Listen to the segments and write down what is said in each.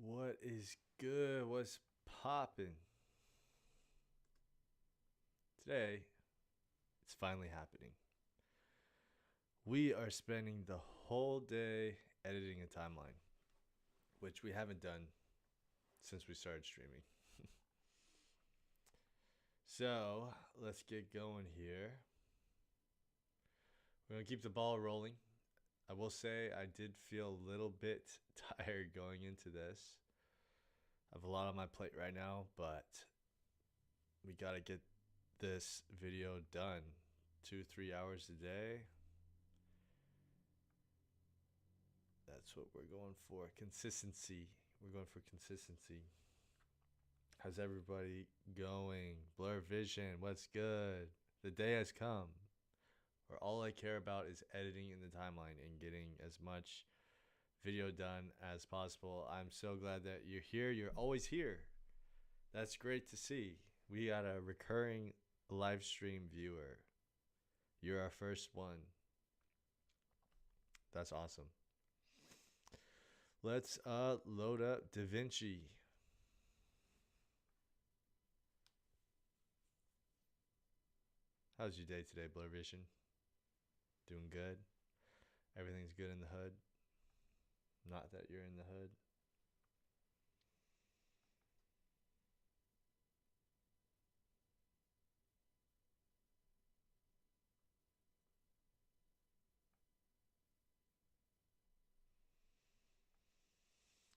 What is good? What's poppin'? Today, it's finally happening. We are spending the whole day editing a timeline, which we haven't done since we started streaming. So, let's get going here. We're going to keep the ball rolling. I will say I did feel a little bit tired going into this. I have a lot on my plate right now, but we got to get this video done. 2-3 hours a day. That's what we're going for. Consistency. We're going for consistency. How's everybody going? Blur Vision, what's good? The day has come where all I care about is editing in the timeline and getting as much video done as possible. I'm so glad that you're here. You're always here. That's great to see. We got a recurring live stream viewer. You're our first one. That's awesome. Let's load up Davinci. How's your day today, Blur Vision? Doing good? Everything's good in the hood? Not that you're in the hood.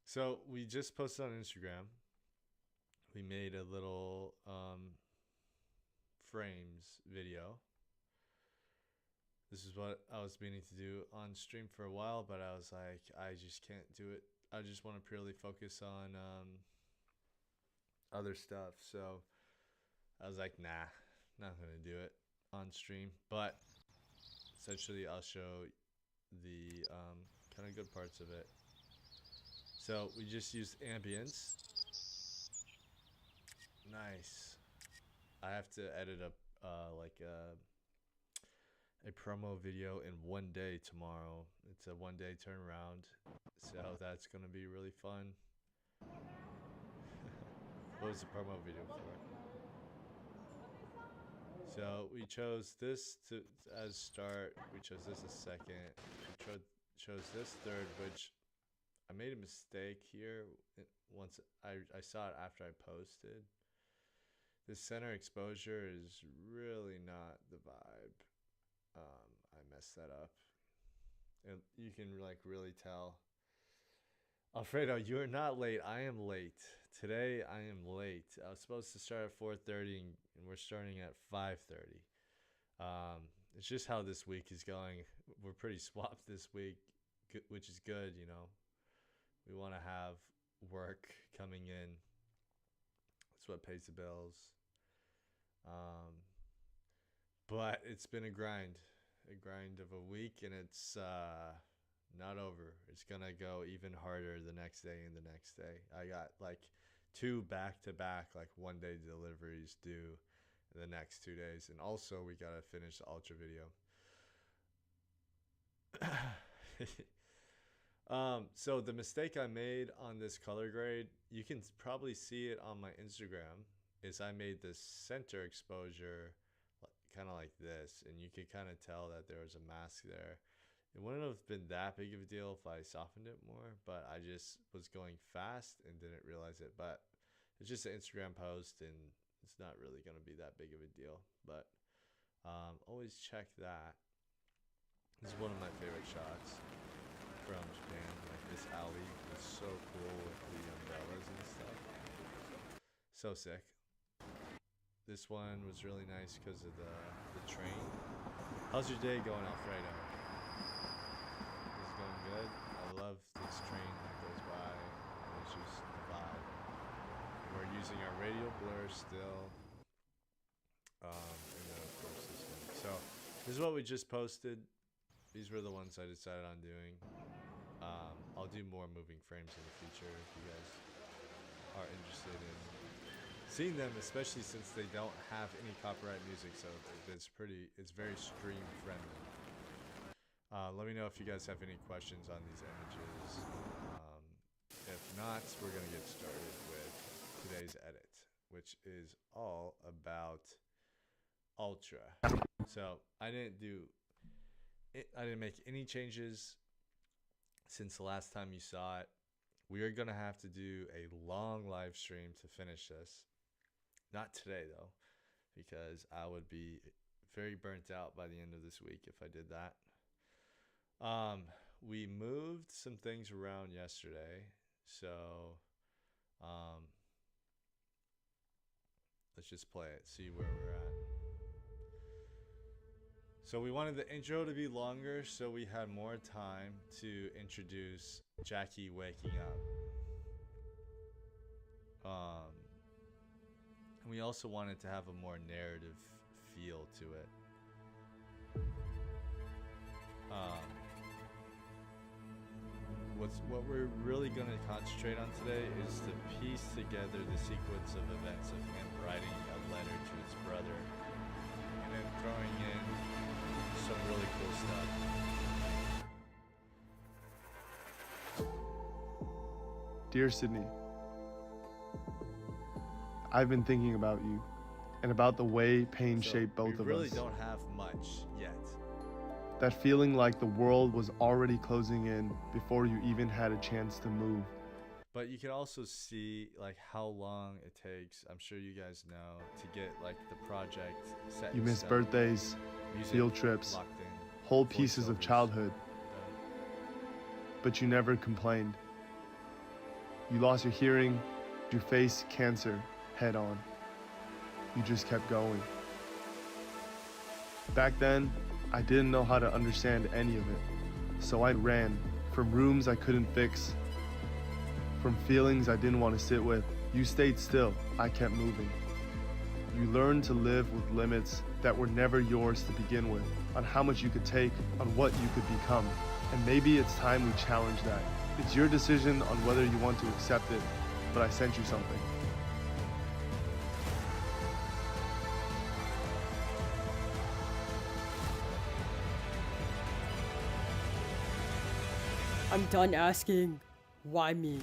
So we just posted on Instagram. We made a little frames video. This is what I was meaning to do on stream for a while, but I was like, I just can't do it. I just want to purely focus on other stuff. So I was like, nah, not going to do it on stream. But essentially, I'll show the kind of good parts of it. So we just used ambience. Nice. I have to edit up a promo video in one day tomorrow. It's a 1 day turnaround, so that's gonna be really fun. What was the promo video for? So we chose this as start. We chose this as second. We chose this third, which I made a mistake here. Once I saw it after I posted. The center exposure is really not the vibe. I messed that up. And you can really tell. Alfredo, you are not late. I am late. Today I am late. I was supposed to start at 4:30 and we're starting at 5:30. It's just how this week is going. We're pretty swamped this week, which is good, you know. We want to have work coming in. That's what pays the bills. But it's been a grind of a week, and it's not over. It's gonna go even harder the next day and the next day. I got like 2 back-to-back, like 1 day deliveries due in the next 2 days, and also we gotta finish the Ultra video. So the mistake I made on this color grade, you can probably see it on my Instagram, is I made the center exposure kind of like this, and you could kind of tell that there was a mask there. It wouldn't have been that big of a deal if I softened it more, but I just was going fast and didn't realize it. But it's just an Instagram post, and it's not really going to be that big of a deal. But always check that. This is one of my favorite shots from Japan. Like this alley is so cool with the umbrellas and stuff. So sick. This one was really nice because of the train. How's your day going, Alfredo? Is it going good? I love this train that goes by. It's just the vibe. We're using our radial blur still. And then of course this one. So this is what we just posted. These were the ones I decided on doing. I'll do more moving frames in the future if you guys are interested in seeing them, especially since they don't have any copyright music, so it's very stream friendly. Let me know if you guys have any questions on these images. If not, we're going to get started with today's edit, which is all about Altra. So I didn't make any changes since the last time you saw it. We are going to have to do a long live stream to finish this. Not today, though, because I would be very burnt out by the end of this week if I did that. We moved some things around yesterday, so let's just play it, see where we're at. So we wanted the intro to be longer, so we had more time to introduce Jackie waking up. And we also wanted to have a more narrative feel to it. What we're really going to concentrate on today is to piece together the sequence of events of him writing a letter to his brother and then throwing in some really cool stuff. Dear Sydney, I've been thinking about you and about the way pain shaped both of us. We really don't have much yet. That feeling like the world was already closing in before you even had a chance to move. But you can also see like how long it takes, I'm sure you guys know, to get like the project set. You miss birthdays, field trips, whole pieces of childhood. But you never complained. You lost your hearing, you faced cancer head on. You just kept going. Back then, I didn't know how to understand any of it, so I ran from rooms I couldn't fix, from feelings I didn't want to sit with. You stayed still, I kept moving. You learned to live with limits that were never yours to begin with, on how much you could take, on what you could become. And maybe it's time we challenge that. It's your decision on whether you want to accept it, but I sent you something. I'm done asking, why me?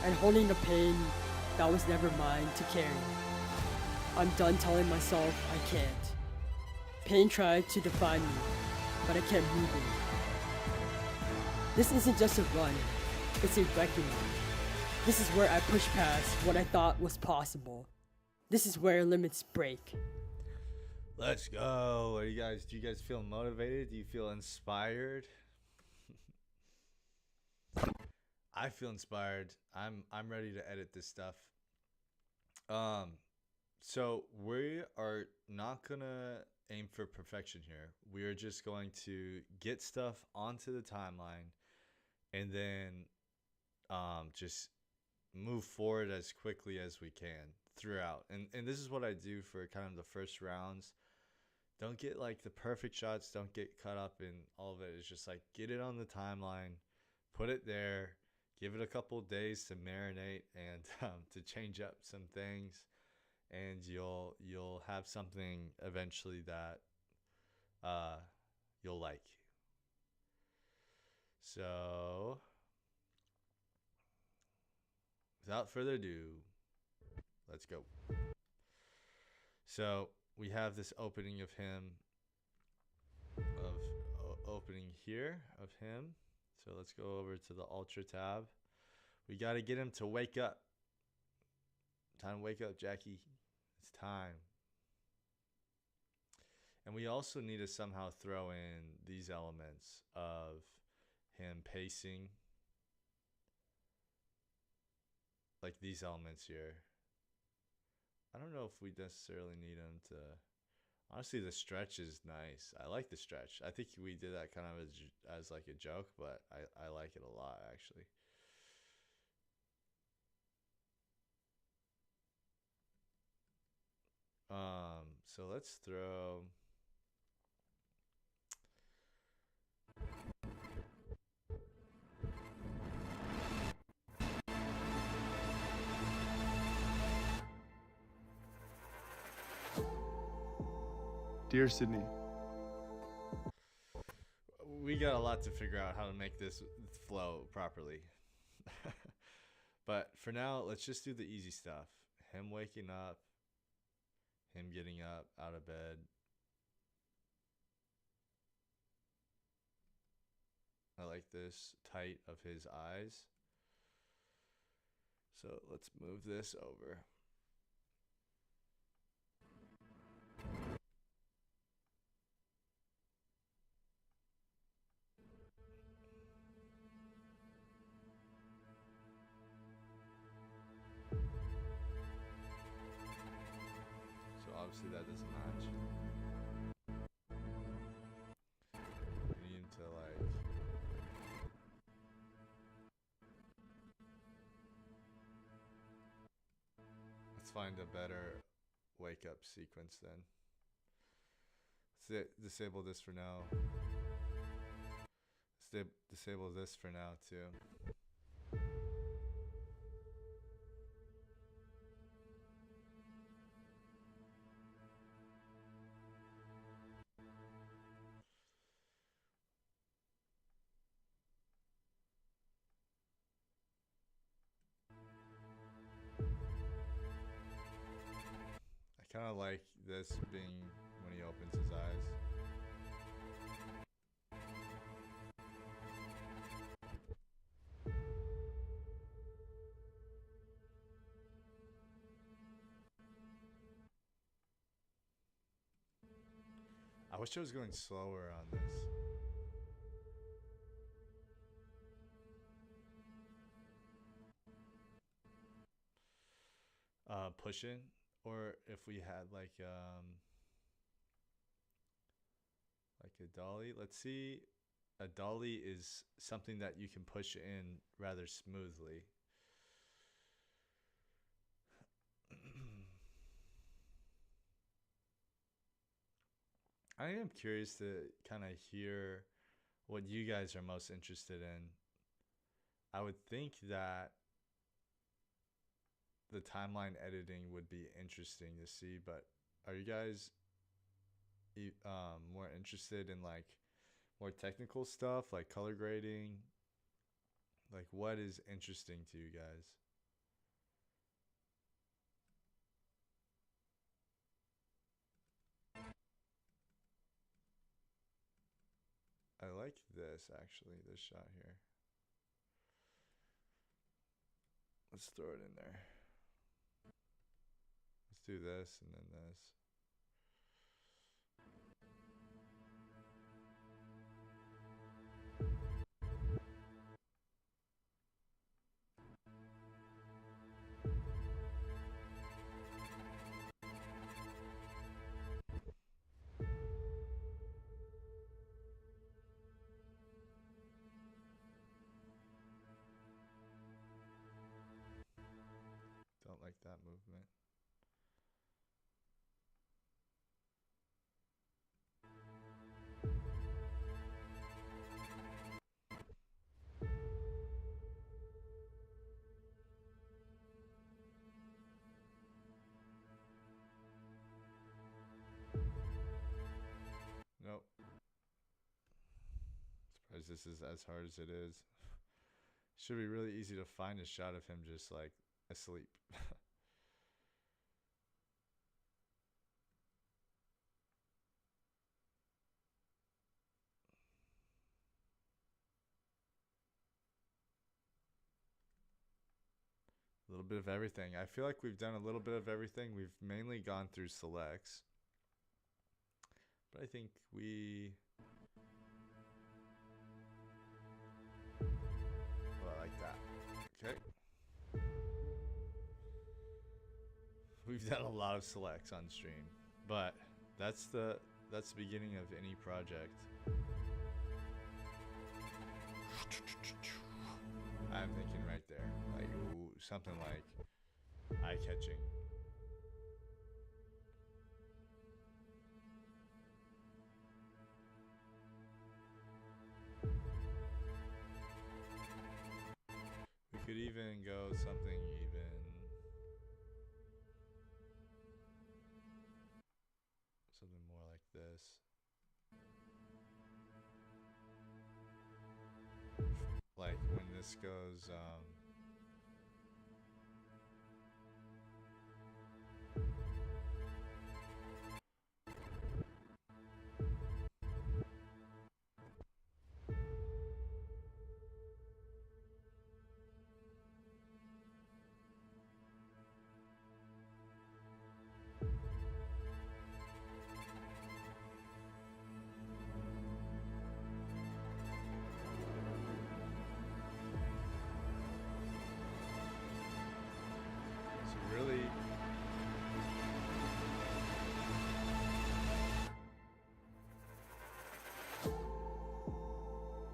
And holding the pain that was never mine to carry. I'm done telling myself I can't. Pain tried to define me, but I kept moving. This isn't just a run, it's a reckoning. This is where I push past what I thought was possible. This is where limits break. Let's go. Do you guys feel motivated? Do you feel inspired? I feel inspired. I'm ready to edit this stuff. So we are not gonna aim for perfection here. We are just going to get stuff onto the timeline and then just move forward as quickly as we can throughout. And this is what I do for kind of the first rounds. Don't get like the perfect shots. Don't get caught up in all of it. It's just like get it on the timeline, put it there, give it a couple days to marinate and to change up some things, and you'll have something eventually that you'll like. So without further ado, let's go. So we have this opening of him, opening here of him. So let's go over to the Altra tab. We got to get him to wake up. Time to wake up, Jackie. It's time. And we also need to somehow throw in these elements of him pacing. Like these elements here. I don't know if we necessarily need him to... Honestly, the stretch is nice. I like the stretch. I think we did that kind of as like a joke, but I like it a lot, actually. So let's throw... Dear Sydney, we got a lot to figure out how to make this flow properly. But for now, let's just do the easy stuff. Him waking up, him getting up out of bed. I like this tight of his eyes. So let's move this over. So obviously that doesn't match. We need him to like... Let's find a better wake up sequence then. Let's disable this for now. Let's disable this for now too. I kind of like this being when he opens his eyes. I wish I was going slower on this. Pushing, or if we had like a dolly. Let's see. A dolly is something that you can push in rather smoothly. I am curious to kind of hear what you guys are most interested in. I would think that the timeline editing would be interesting to see, but are you guys more interested in like more technical stuff like color grading? Like what is interesting to you guys? I like this actually, this shot here. Let's throw it in there. Let's do this and then this. Don't like that movement. Nope. Surprised this is as hard as it is. Should be really easy to find a shot of him just like asleep. A little bit of everything. I feel like we've done a little bit of everything. We've mainly gone through selects. But I think we... Well, I like that. Okay. We've done a lot of selects on stream. But that's the beginning of any project. I'm thinking right there. Like, ooh, something like eye-catching. We could even go something even. Something more like this. Like when this goes,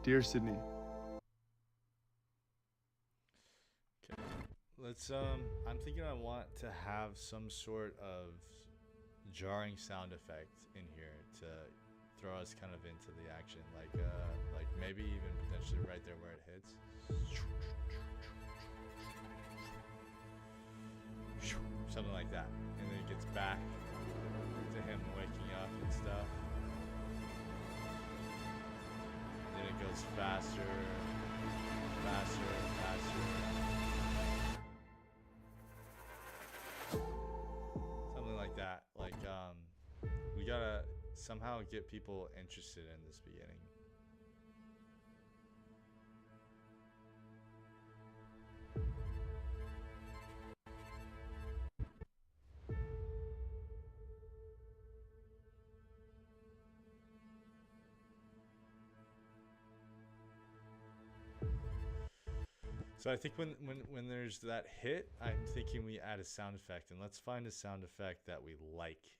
Dear Sydney. Okay. Let's I'm thinking I want to have some sort of jarring sound effect in here to throw us kind of into the action, like maybe even potentially right there where it hits. Something like that. And then it gets back to him waking up and stuff. And then it goes faster, faster, faster. Something like that. Like, we gotta somehow get people interested in this beginning. So I think when there's that hit, I'm thinking we add a sound effect, and let's find a sound effect that we like,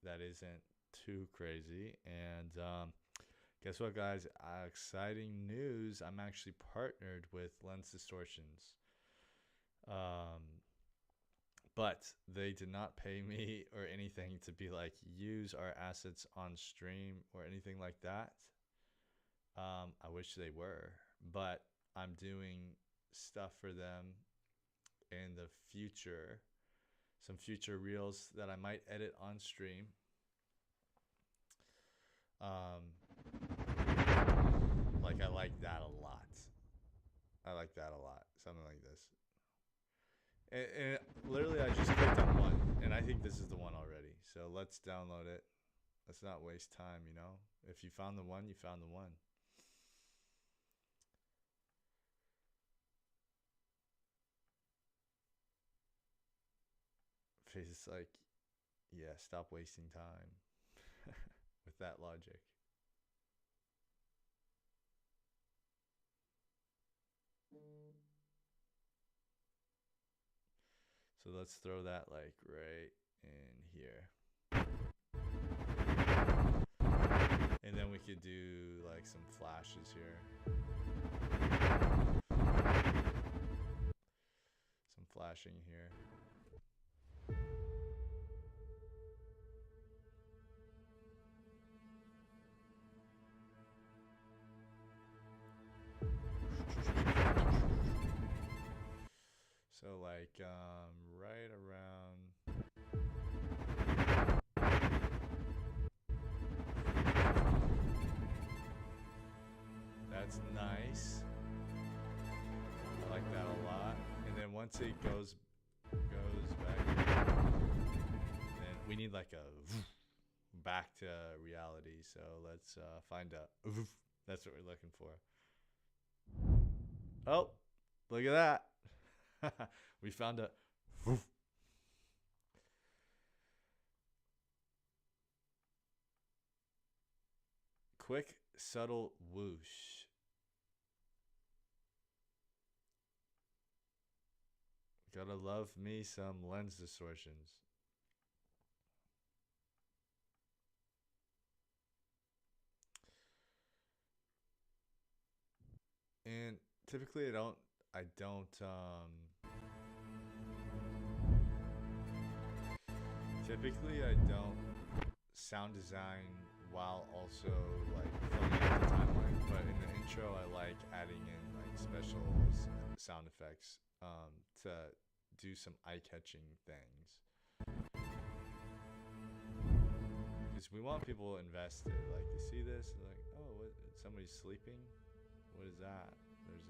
that isn't too crazy. And guess what, guys? Exciting news! I'm actually partnered with Lens Distortions, but they did not pay me or anything to be like use our assets on stream or anything like that. I wish they were, but I'm doing stuff for them in the future, some future reels that I might edit on stream. Like I like that a lot. I like that a lot. Something like this. And literally I just clicked on one, and I think this is the one already. So let's download it. Let's not waste time, you know? If you found the one, you found the one. It's like, yeah, stop wasting time with that logic. So let's throw that like right in here. And then we could do like some flashes here. Some flashing here. So like right around that's nice. I like that a lot. And then once it goes back, then we need like a back to reality. So let's find a that's what we're looking for. Oh, look at that. We found a quick, subtle whoosh. Gotta love me some lens distortions. And typically I don't sound design while also like filling out the timeline, but in the intro I like adding in like special sound effects to do some eye-catching things, because we want people invested. Like they see this, they're like, oh, what, somebody's sleeping? What is that? There's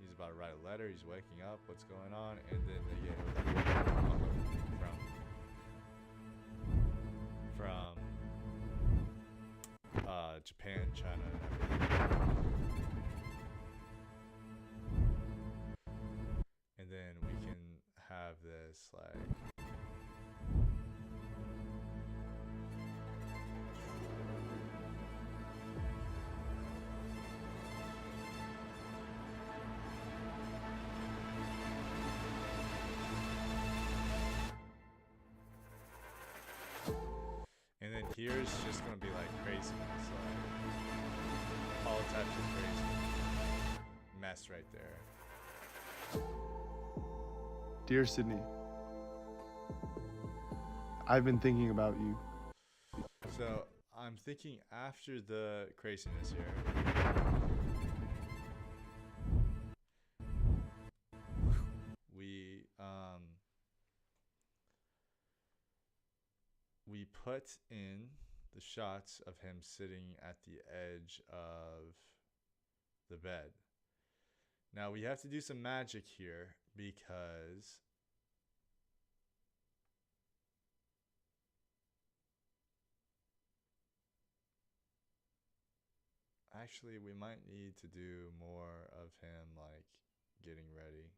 he's about to write a letter, he's waking up, what's going on? And then they get from Japan, China, and everything. And then we can have this like and then here's just gonna be like craziness, like all types of crazy mess right there. Dear Sydney, I've been thinking about you. So I'm thinking after the craziness here, we put in the shots of him sitting at the edge of the bed. Now we have to do some magic here because actually we might need to do more of him like getting ready.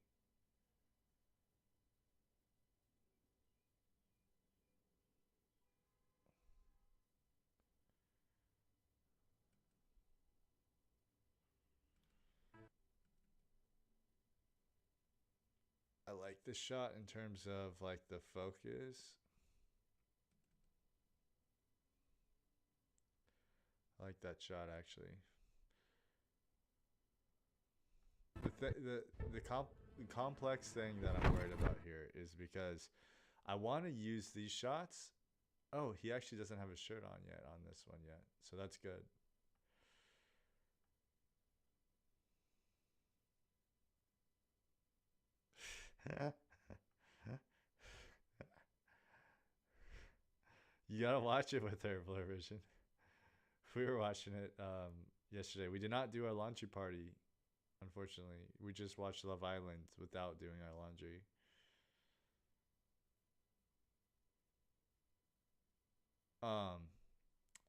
I like this shot in terms of like the focus. I like that shot actually. The complex thing that I'm worried about here is because I want to use these shots. Oh, he actually doesn't have a shirt on yet on this one yet, so that's good. You gotta watch it with her, Blur Vision. We were watching it yesterday. We did not do our laundry party, unfortunately. We just watched Love Island without doing our laundry.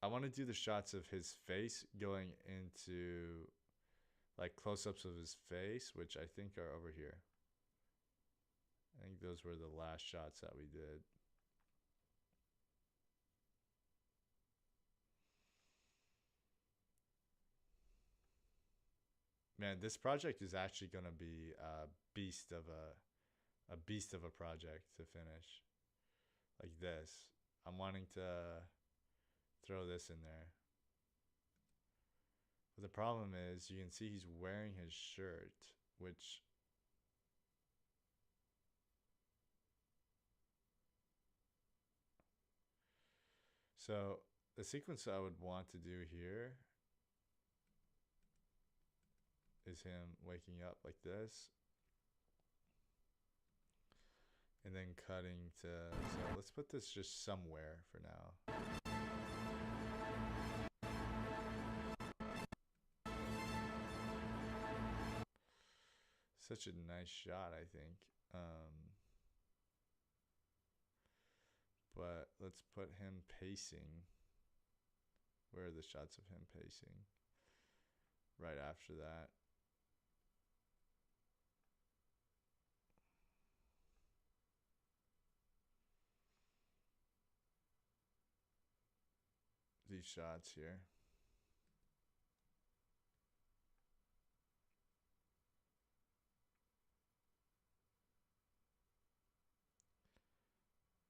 I want to do the shots of his face going into like close-ups of his face, which I think are over here. I think those were the last shots that we did. Man, this project is actually gonna be a beast of a project to finish. Like this. I'm wanting to throw this in there. But the problem is you can see he's wearing his shirt, which so the sequence I would want to do here is him waking up like this and then cutting to, so let's put this just somewhere for now. Such a nice shot, I think. But let's put him pacing. Where are the shots of him pacing? Right after that. These shots here.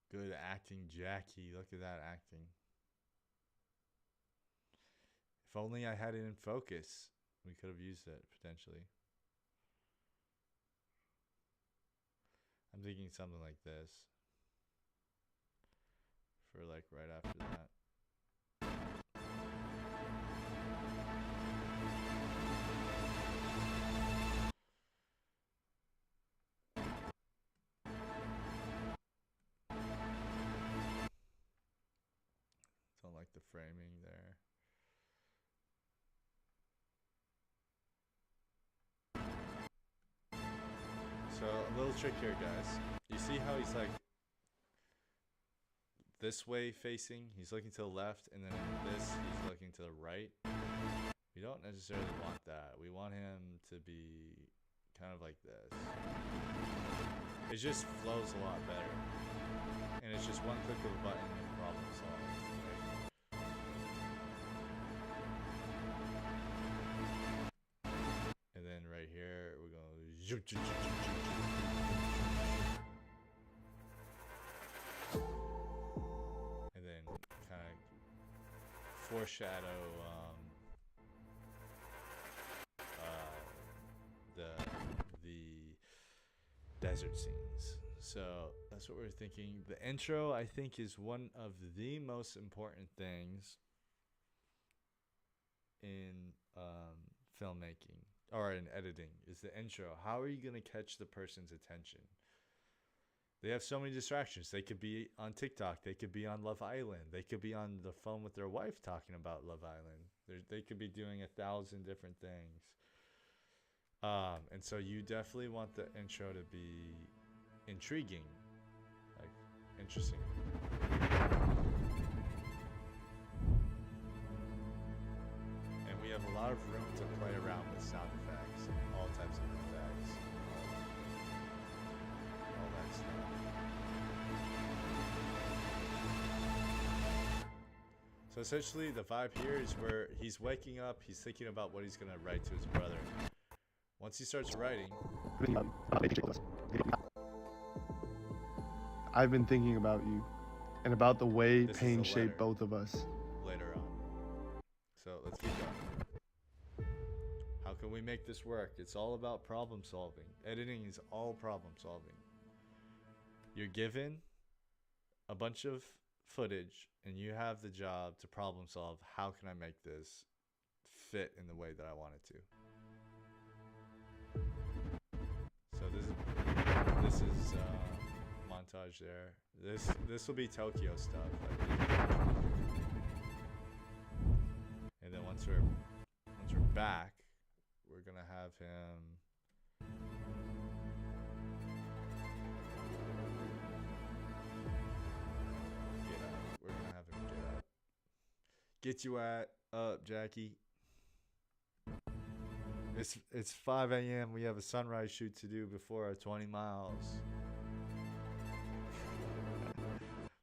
Good acting, Jackie. Look at that acting. If only I had it in focus, we could have used it potentially. I'm thinking something like this for like right after that. Don't like the framing there. So a little trick here, guys. You see how he's like this way facing? He's looking to the left, and then this, he's looking to the right. We don't necessarily want that. We want him to be kind of like this. It just flows a lot better. And it's just one click of a button and problem solved. And then right here, we're going to and then kind of foreshadow desert scenes. So that's what we're thinking. The intro, I think, is one of the most important things in filmmaking or in editing, is the intro. How are you going to catch the person's attention? They have so many distractions. They could be on TikTok. They could be on Love Island. They could be on the phone with their wife talking about Love Island. They could be doing 1,000 different things. And so you definitely want the intro to be intriguing, like interesting. And we have a lot of room to play around with sound effects, all types of effects, all that stuff. So essentially the vibe here is where he's waking up, he's thinking about what he's going to write to his brother. Once he starts writing, I've been thinking about you and about the way This is pain a shaped letter. both of us. later on. So let's keep going. How can we make this work? It's all about problem solving. Editing is all problem solving. You're given a bunch of footage and you have the job to problem solve. How can I make this fit in the way that I want it to? So this is montage there. This will be Tokyo stuff. And then once we're back, we're gonna have him get up. We're gonna have him get up. Get you up, Jackie. It's 5 a.m. We have a sunrise shoot to do before our 20 miles.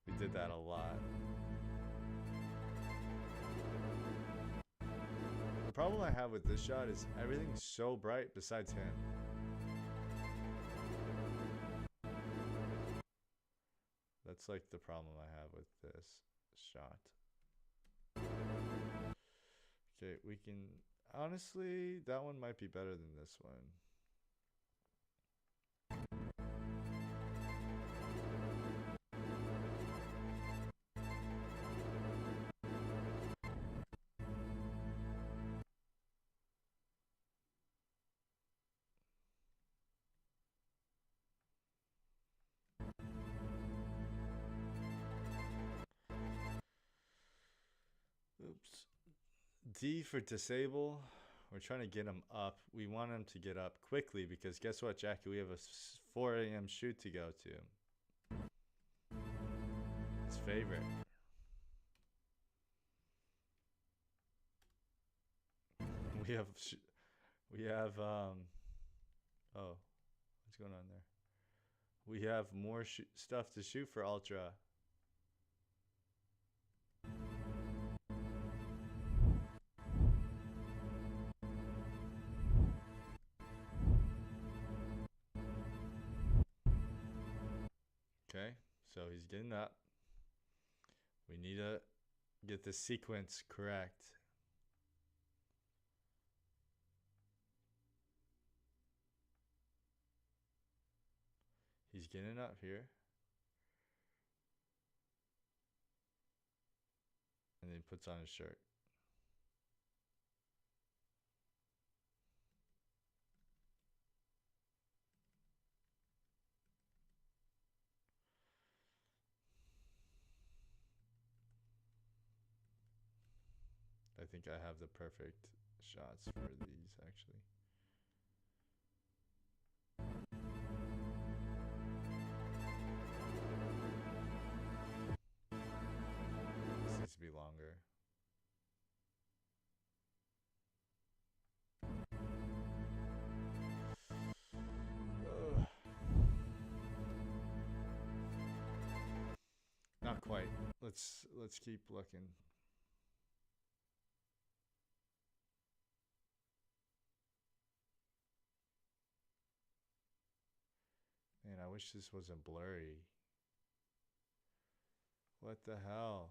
We did that a lot. The problem I have with this shot is everything's so bright besides him. That's like the problem I have with this shot. Okay, we can... Honestly, that one might be better than this one. Oops. D for disable. We're trying to get him up. We want him to get up quickly because guess what, Jackie? We have a 4 a.m. shoot to go to. His favorite. We have oh, what's going on there? We have more stuff to shoot for Altra. Okay, so he's getting up. We need to get the sequence correct. He's getting up here. And then he puts on his shirt. I think I have the perfect shots for these, actually. This needs to be longer. Ugh. Not quite. Let's keep looking. Man, I wish this wasn't blurry. What the hell?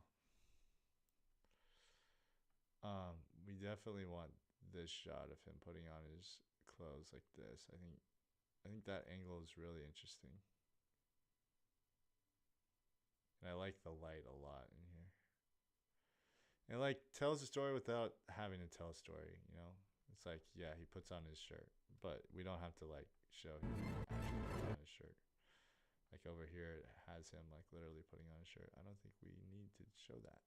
We definitely want this shot of him putting on his clothes like this. I think I think that angle is really interesting. And I like the light a lot in here. And like tells a story without having to tell a story, you know? It's like, yeah, he puts on his shirt, but we don't have to like show him actually putting on his shirt. Like over here it has him like literally putting on a shirt. I don't think we need to show that.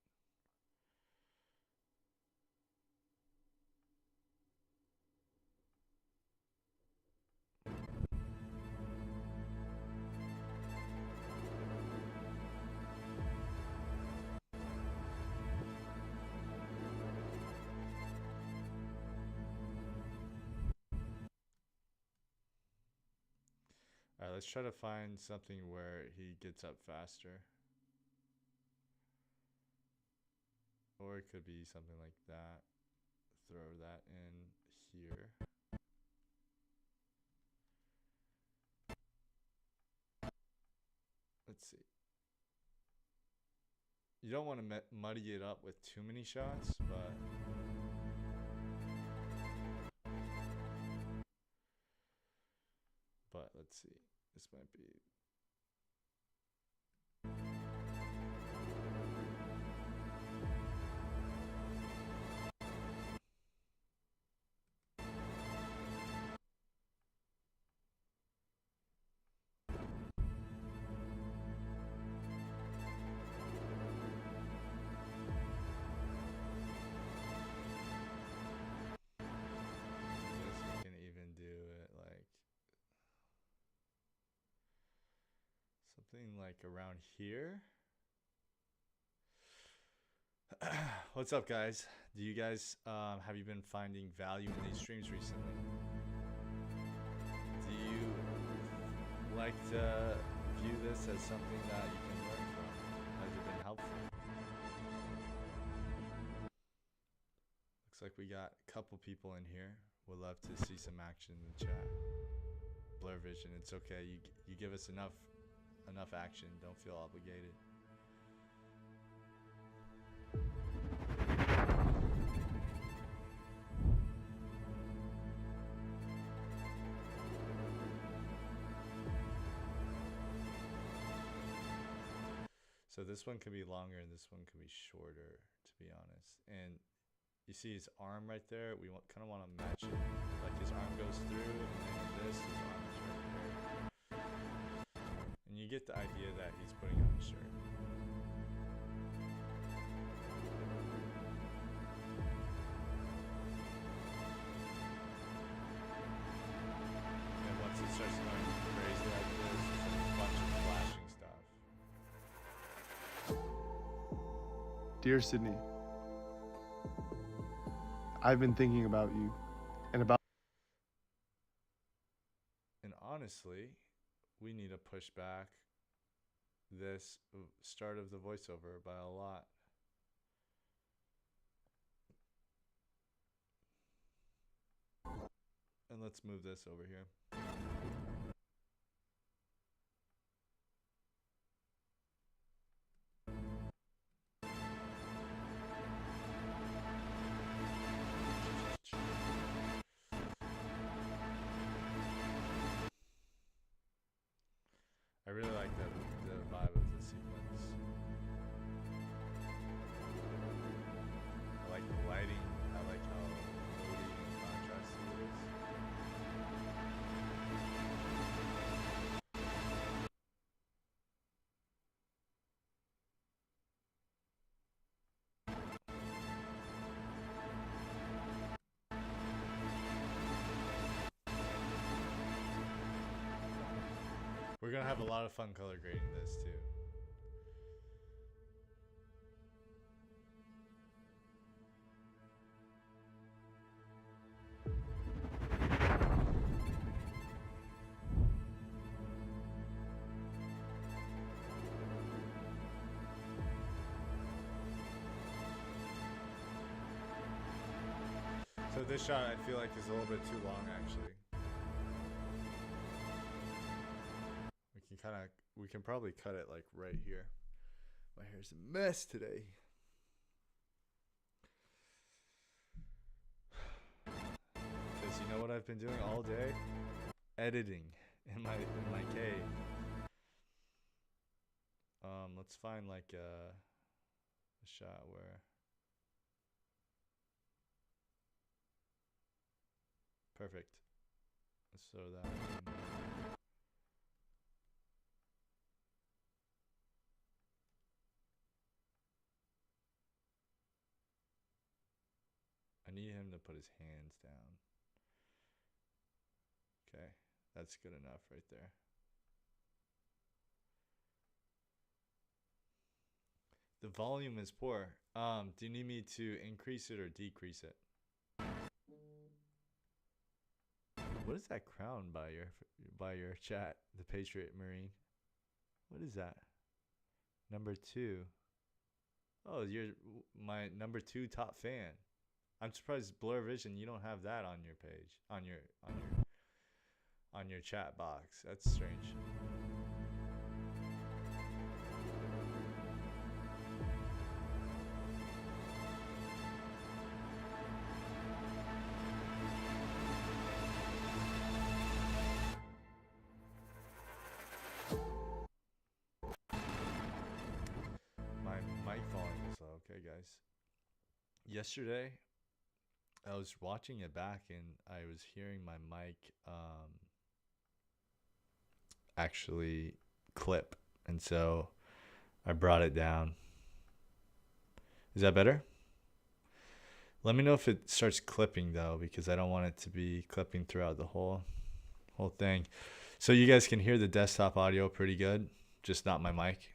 All right, let's try to find something where he gets up faster. Or it could be something like that. Throw that in here. Let's see. You don't want to muddy it up with too many shots, but let's see. This might be. You can even do it like something like around here. What's up, guys? Do you guys have you been finding value in these streams recently? Do you like to view this as something that you can learn from? Has it been helpful? Looks like we got a couple people in here. Would love to see some action in the chat. Blur Vision, it's okay. You give us enough action. Don't feel obligated. So this one could be longer and this one could be shorter, to be honest. And you see his arm right there? We kind of want to match it. Like his arm goes through and then his arm is right there. And you get the idea that he's putting on a shirt. And once it starts going crazy like this, it's like a bunch of flashing stuff. Dear Sydney, I've been thinking about you and about. And honestly, we need to push back this start of the voiceover by a lot. And let's move this over here. I really like the vibe of the sequence. I like the lighting. I like how moody and contrasty it is. We're gonna have a lot of fun color grading this too. So this shot I feel like is a little bit too long actually. We can probably cut it like right here. My hair's a mess today. Because you know what I've been doing all day? Editing. in my cave. Let's find like a shot where perfect. So that I need him to put his hands down. Okay, that's good enough right there. The volume is poor. Do you need me to increase it or decrease it? What is that crown by your chat? The Patriot Marine. What is that? Number 2. Oh, you're my number 2 top fan. I'm surprised, Blur Vision, you don't have that on your page, on your chat box. That's strange. My mic volume is low. Okay, guys. Yesterday, I was watching it back and I was hearing my mic actually clip, and so I brought it down. Is that better? Let me know if it starts clipping though, because I don't want it to be clipping throughout the whole thing. So you guys can hear the desktop audio pretty good, just not my mic.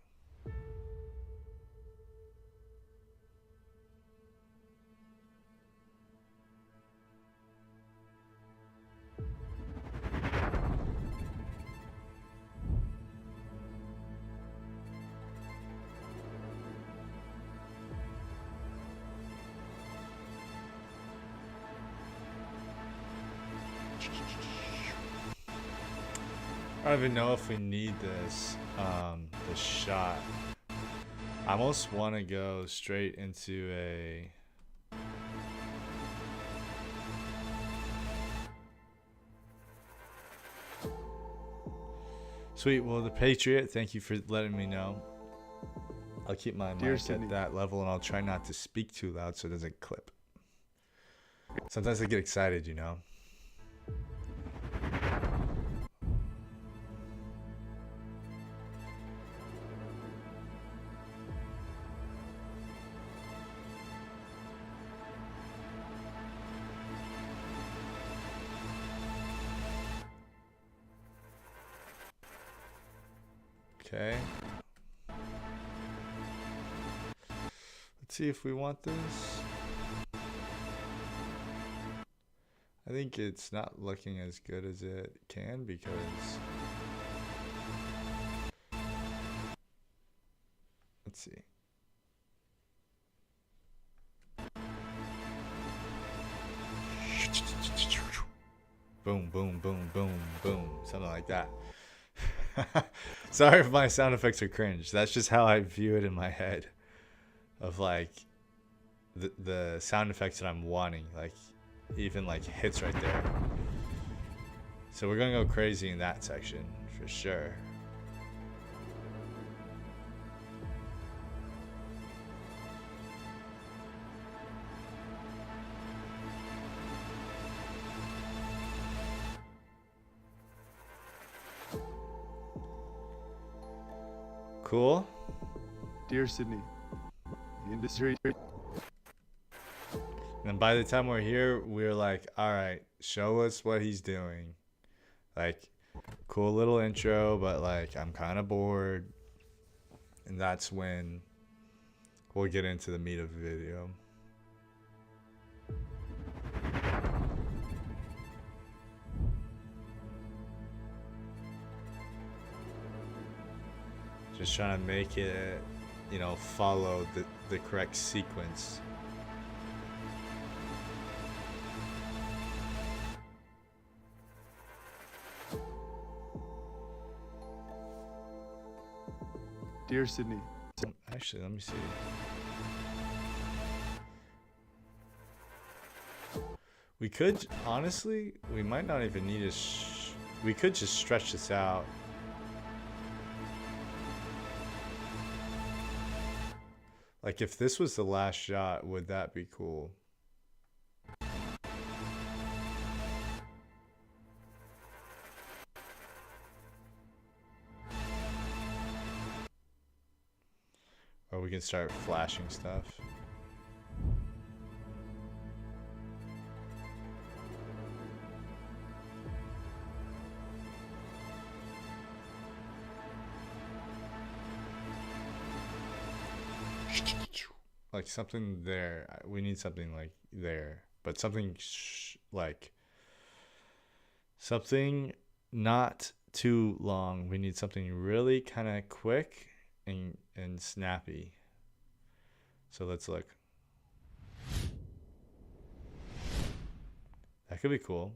I don't even know if we need this shot. I almost want to go straight into a sweet. Well, the Patriot, thank you for letting me know. I'll keep my mic at that level, and I'll try not to speak too loud so it doesn't clip. Sometimes I get excited, you know. Okay. Let's see if we want this. I think it's not looking as good as it can because let's see. Boom, boom, boom, boom, boom. Something like that. Sorry if my sound effects are cringe. That's just how I view it in my head. Of like the sound effects that I'm wanting. Like even like hits right there. So we're gonna go crazy in that section for sure. Cool. Dear Sydney, the industry. And by the time we're here, we're like, all right, show us what he's doing. Like, cool little intro, but like, I'm kind of bored. And that's when we'll get into the meat of the video. Just trying to make it, you know, follow the correct sequence. Dear Sydney. Actually, let me see. We could, honestly, we might not even need a we could just stretch this out. Like if this was the last shot, would that be cool? Or we can start flashing stuff. Like something there. We need something like there. But something like... something not too long. We need something really kind of quick and snappy. So let's look. That could be cool.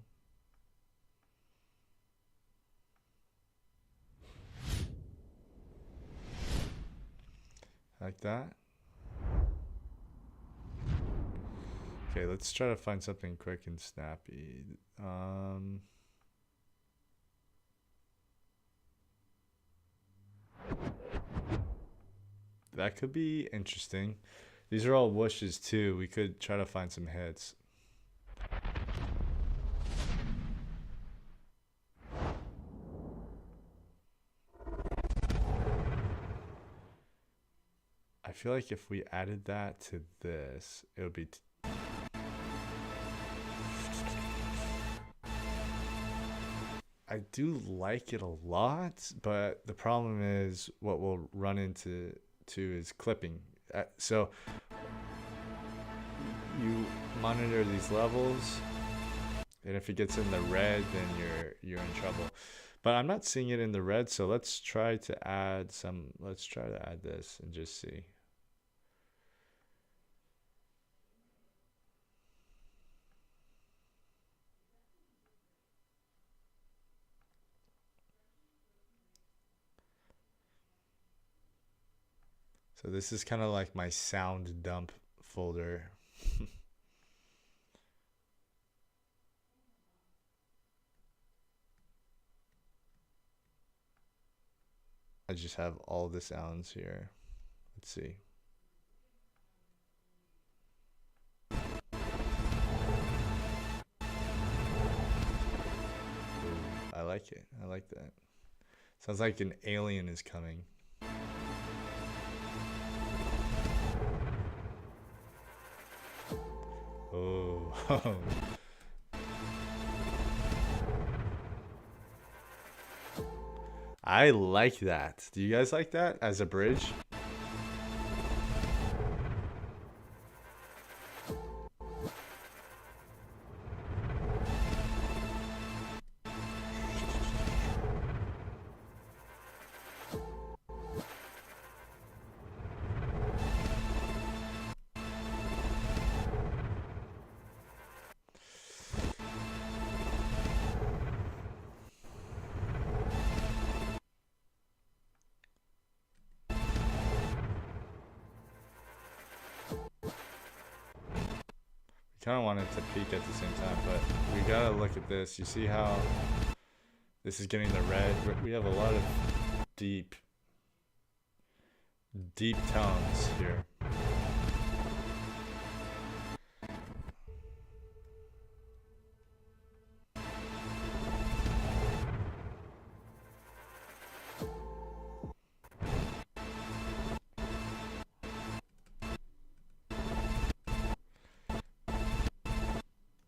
Like that. Okay, let's try to find something quick and snappy. That could be interesting. These are all whooshes too. We could try to find some hits. I feel like if we added that to this, it would be... I do like it a lot, but the problem is what we'll run into is clipping. So you monitor these levels, and if it gets in the red, then you're in trouble. But I'm not seeing it in the red, so let's try to add some. Let's try to add this and just see. So this is kind of like my sound dump folder. I just have all the sounds here. Let's see. Ooh, I like it. I like that. Sounds like an alien is coming. Oh. I like that. Do you guys like that as a bridge? Kind of wanted to peek at the same time, but we gotta look at this. You see how this is getting the red? We have a lot of deep tones here.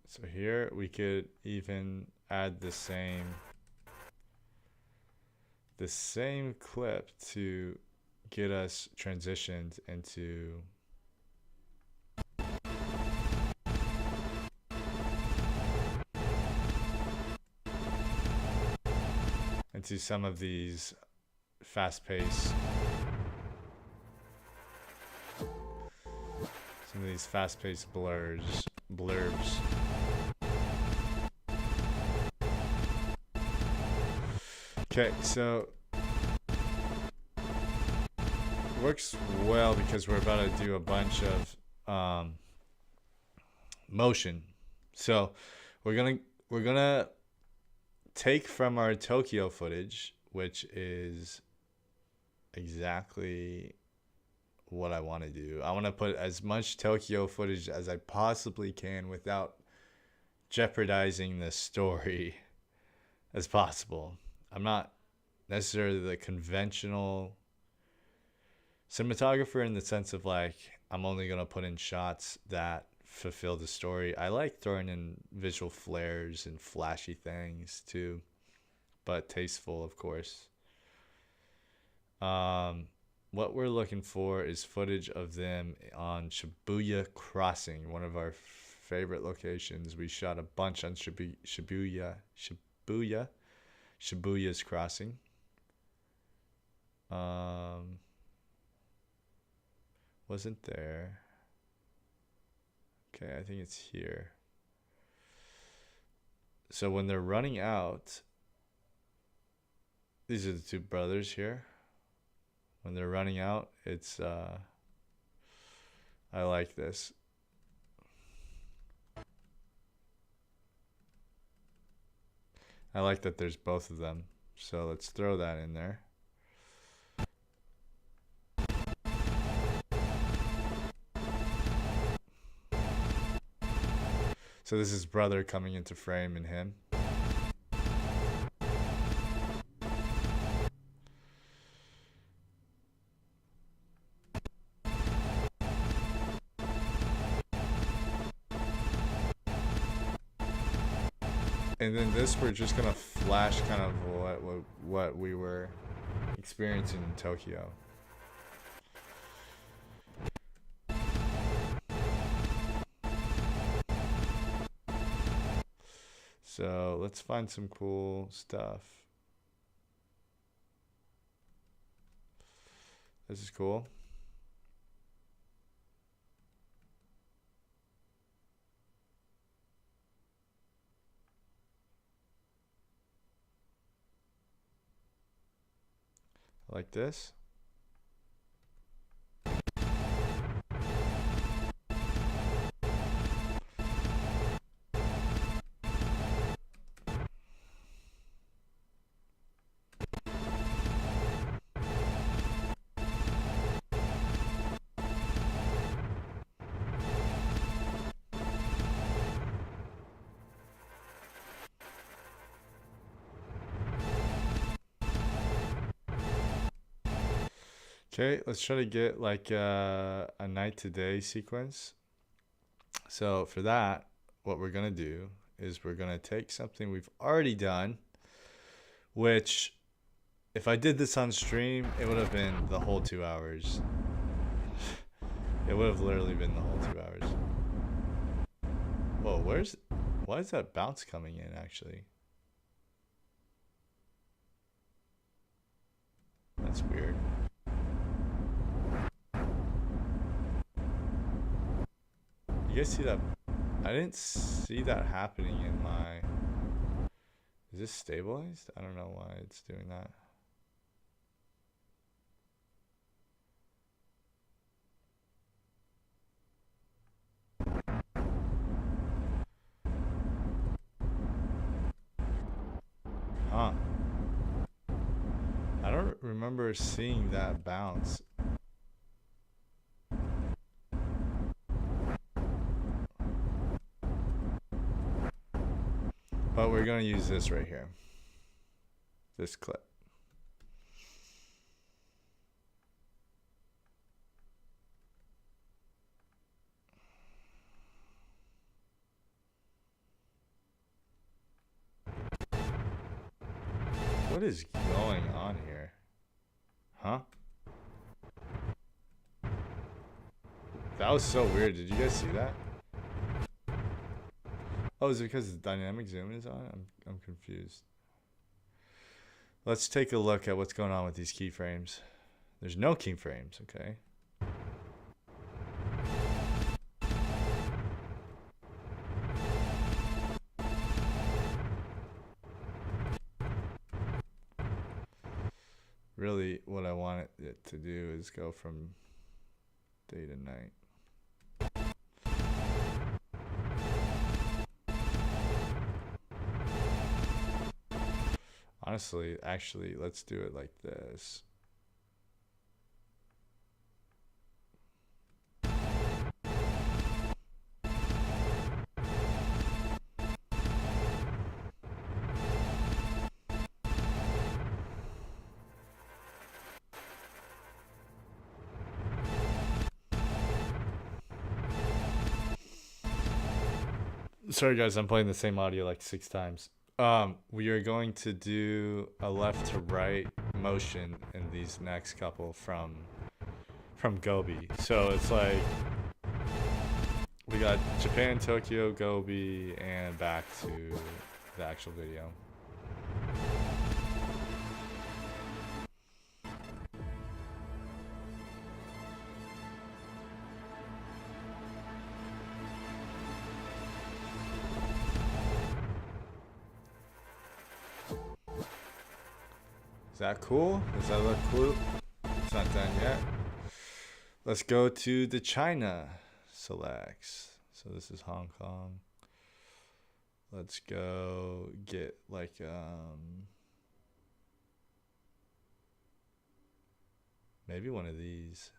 So here we could even add the same clip to get us transitioned into some of these fast-paced blurbs. Okay, so it works well because we're about to do a bunch of motion. So we're gonna take from our Tokyo footage, which is exactly what I want to do. I want to put as much Tokyo footage as I possibly can without jeopardizing the story as possible. I'm not necessarily the conventional cinematographer in the sense of like I'm only going to put in shots that fulfill the story. I like throwing in visual flares and flashy things too, but tasteful, of course. What we're looking for is footage of them on Shibuya Crossing, one of our favorite locations. We shot a bunch on Shibuya's Crossing. Wasn't there? Okay, I think it's here. So when they're running out, these are the two brothers here. When they're running out, it's I like this. I like that there's both of them. So let's throw that in there. So this is brother coming into frame and him. And then this, we're just gonna flash kind of what we were experiencing in Tokyo. So let's find some cool stuff. This is cool. Like this. Okay, let's try to get like a night to day sequence. So for that, what we're gonna do is we're gonna take something we've already done, which if I did this on stream, it would have been the whole 2 hours. It would have literally been the whole 2 hours. Whoa, why is that bounce coming in actually? That's weird. You guys see that? I didn't see that happening in my... Is this stabilized? I don't know why it's doing that. Huh. I don't remember seeing that bounce. But we're going to use this right here. This clip. What is going on here? Huh? That was so weird. Did you guys see that? Oh, is it because the dynamic zoom is on? I'm confused. Let's take a look at what's going on with these keyframes. There's no keyframes, okay? Really, what I want it to do is go from day to night. Honestly, actually, let's do it like this. Sorry guys, I'm playing the same audio like 6 times. We are going to do a left to right motion in these next couple from Gobi. So it's like we got Japan, Tokyo, Gobi, and back to the actual video. Is that cool? Does that look cool? It's not done yet. Let's go to the China selects. So this is Hong Kong. Let's go get like maybe one of these.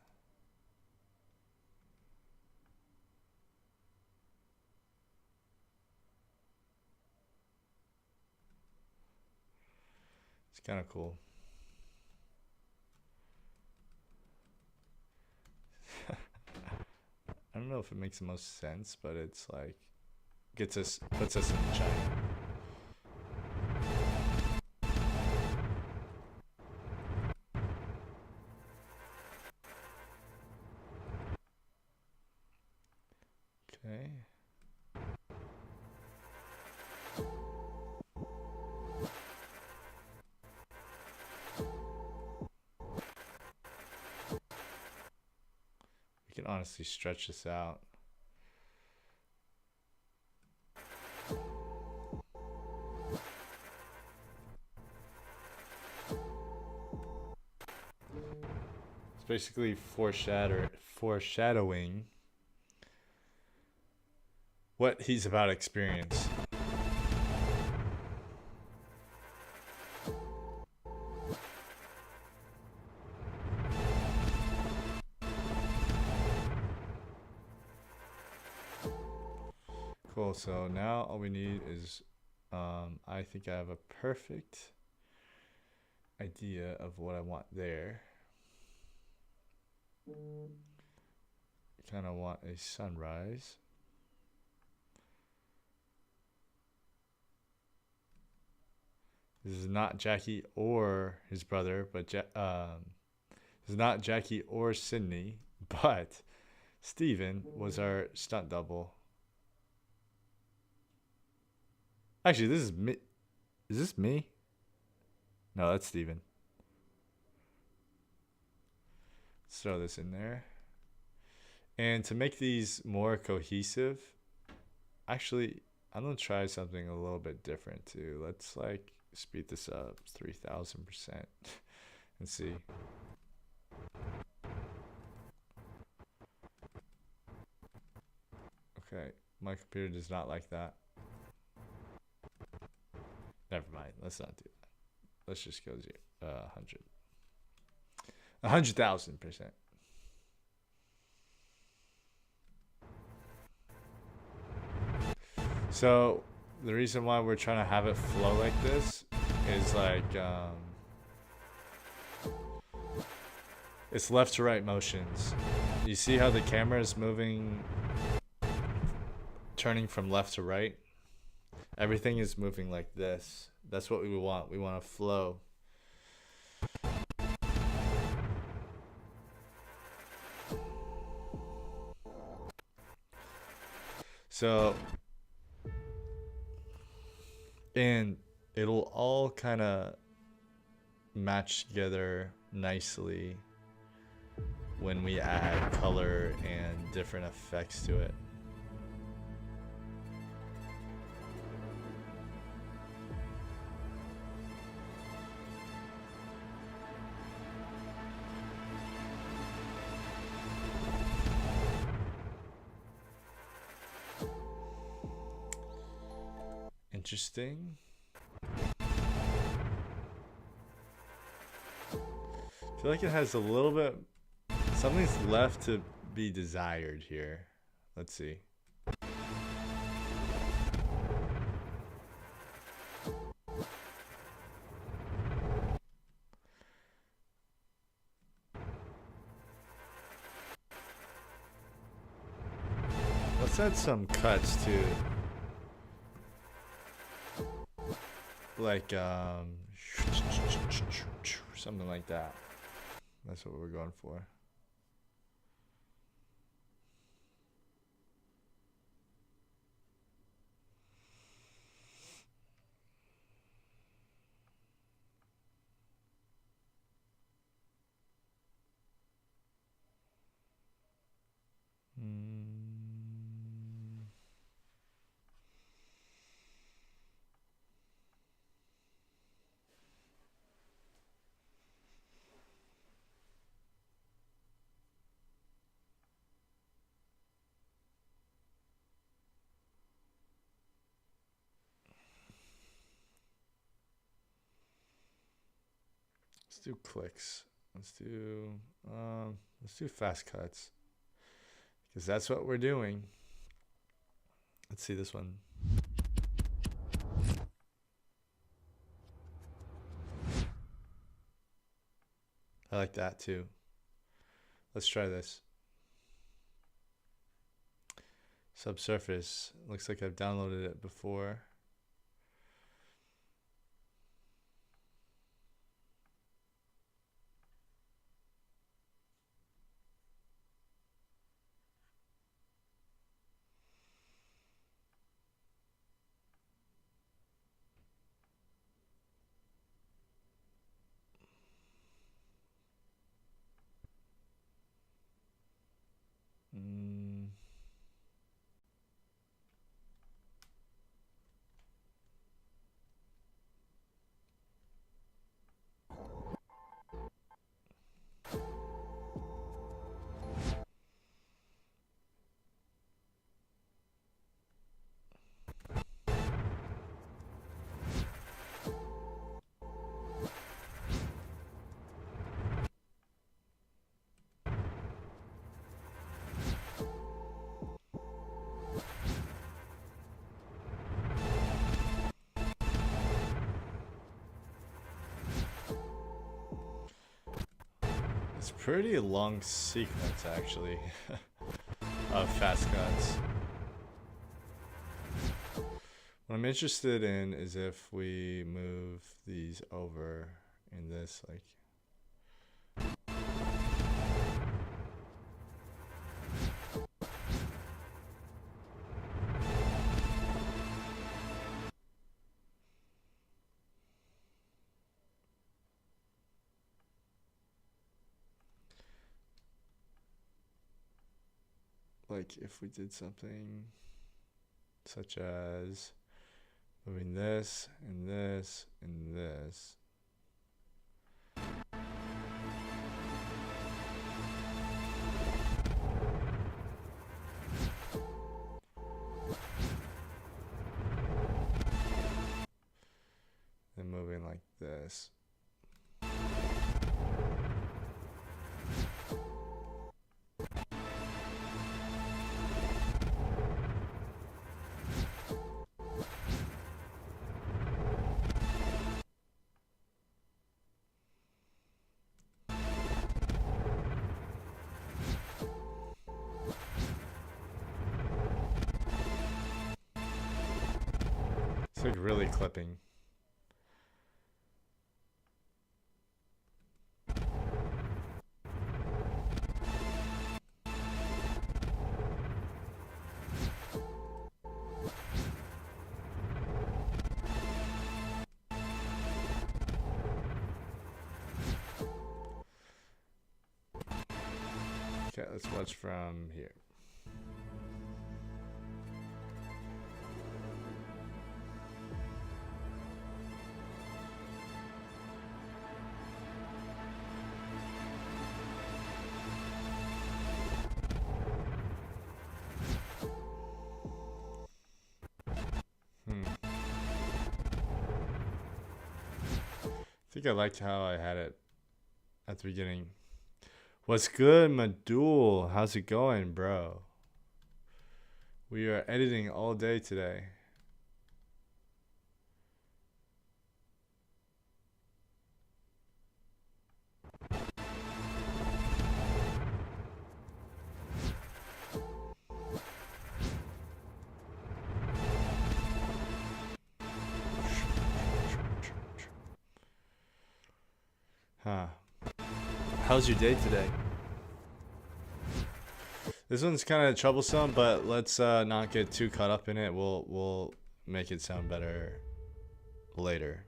It's kind of cool. I don't know if it makes the most sense, but it's like puts us in China. Okay. We can honestly stretch this out. It's basically foreshadowing what he's about to experience. Cool, so now all we need is, I think I have a perfect idea of what I want there. Kind of want a sunrise. This is not Jackie or his brother, but this is not Jackie or Sydney, but Steven was our stunt double. Actually, this is me. Is this me? No, that's Steven. Let's throw this in there. And to make these more cohesive, actually, I'm going to try something a little bit different too. Let's like speed this up 3,000% and see. Okay, my computer does not like that. Never mind. Let's not do that. Let's just go 100. 100,000%. So the reason why we're trying to have it flow like this is like it's left to right motions. You see how the camera is moving, turning from left to right? Everything is moving like this. That's what we want. We want to flow. So, and it'll all kind of match together nicely when we add color and different effects to it. Interesting. I feel like it has a little bit, something's left to be desired here. Let's see. Let's add some cuts too. Like, something like that. That's what we're going for. Let's do clicks. Let's do fast cuts, because that's what we're doing. Let's see this one. I like that too. Let's try this. Subsurface. Looks like I've downloaded it before. It's pretty long sequence actually of fast cuts. What I'm interested in is if we move these over in this, like, if we did something such as moving this and this and this. And moving like this. It's like really clipping. Okay, let's watch from here. I think I liked how I had it at the beginning. What's good, Madul? How's it going, bro? We are editing all day today. Huh. How's your day today? This one's kind of troublesome, but let's not get too caught up in it. We'll make it sound better later.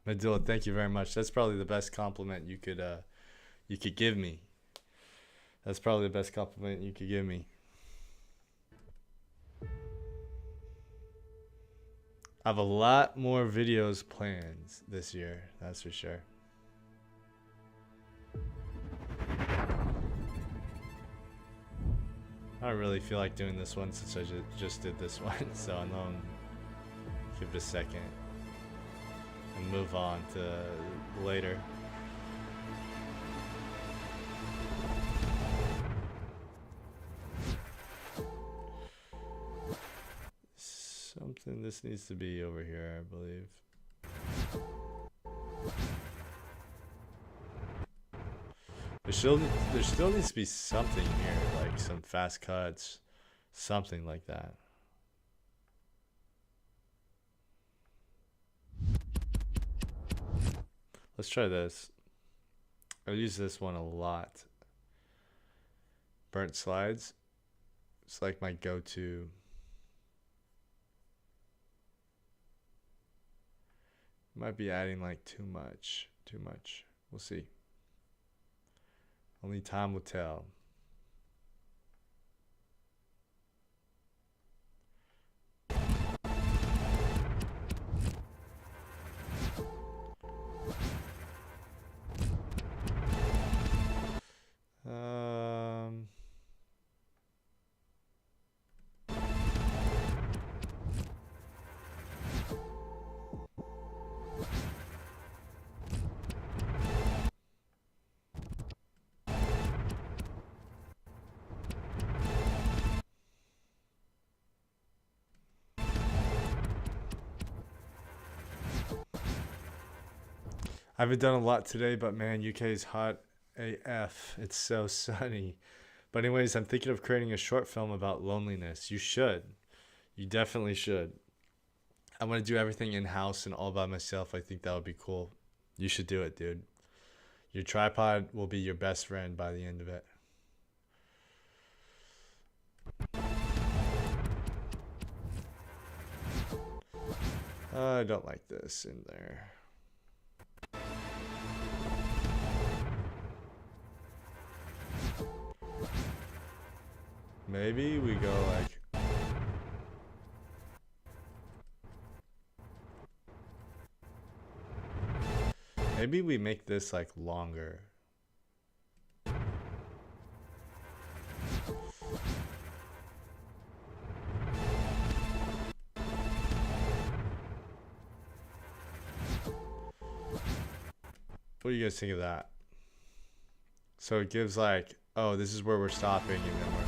Medilla, thank you very much. That's probably the best compliment you could give me. That's probably the best compliment you could give me. I have a lot more videos planned this year, that's for sure. I don't really feel like doing this one since I just did this one, so I'm gonna give it a second and move on to later. Something, this needs to be over here, I believe. There still needs to be something here, like some fast cuts, something like that. Let's try this. I use this one a lot. Burnt slides. It's like my go-to. Might be adding like too much. We'll see. Only time will tell. I haven't done a lot today, but man, UK is hot AF. It's so sunny. But anyways, I'm thinking of creating a short film about loneliness. You should. You definitely should. I want to do everything in-house and all by myself. I think that would be cool. You should do it, dude. Your tripod will be your best friend by the end of it. I don't like this in there. Maybe we go like... Maybe we make this like longer. What do you guys think of that? So it gives like, oh, this is where we're stopping, and then we're...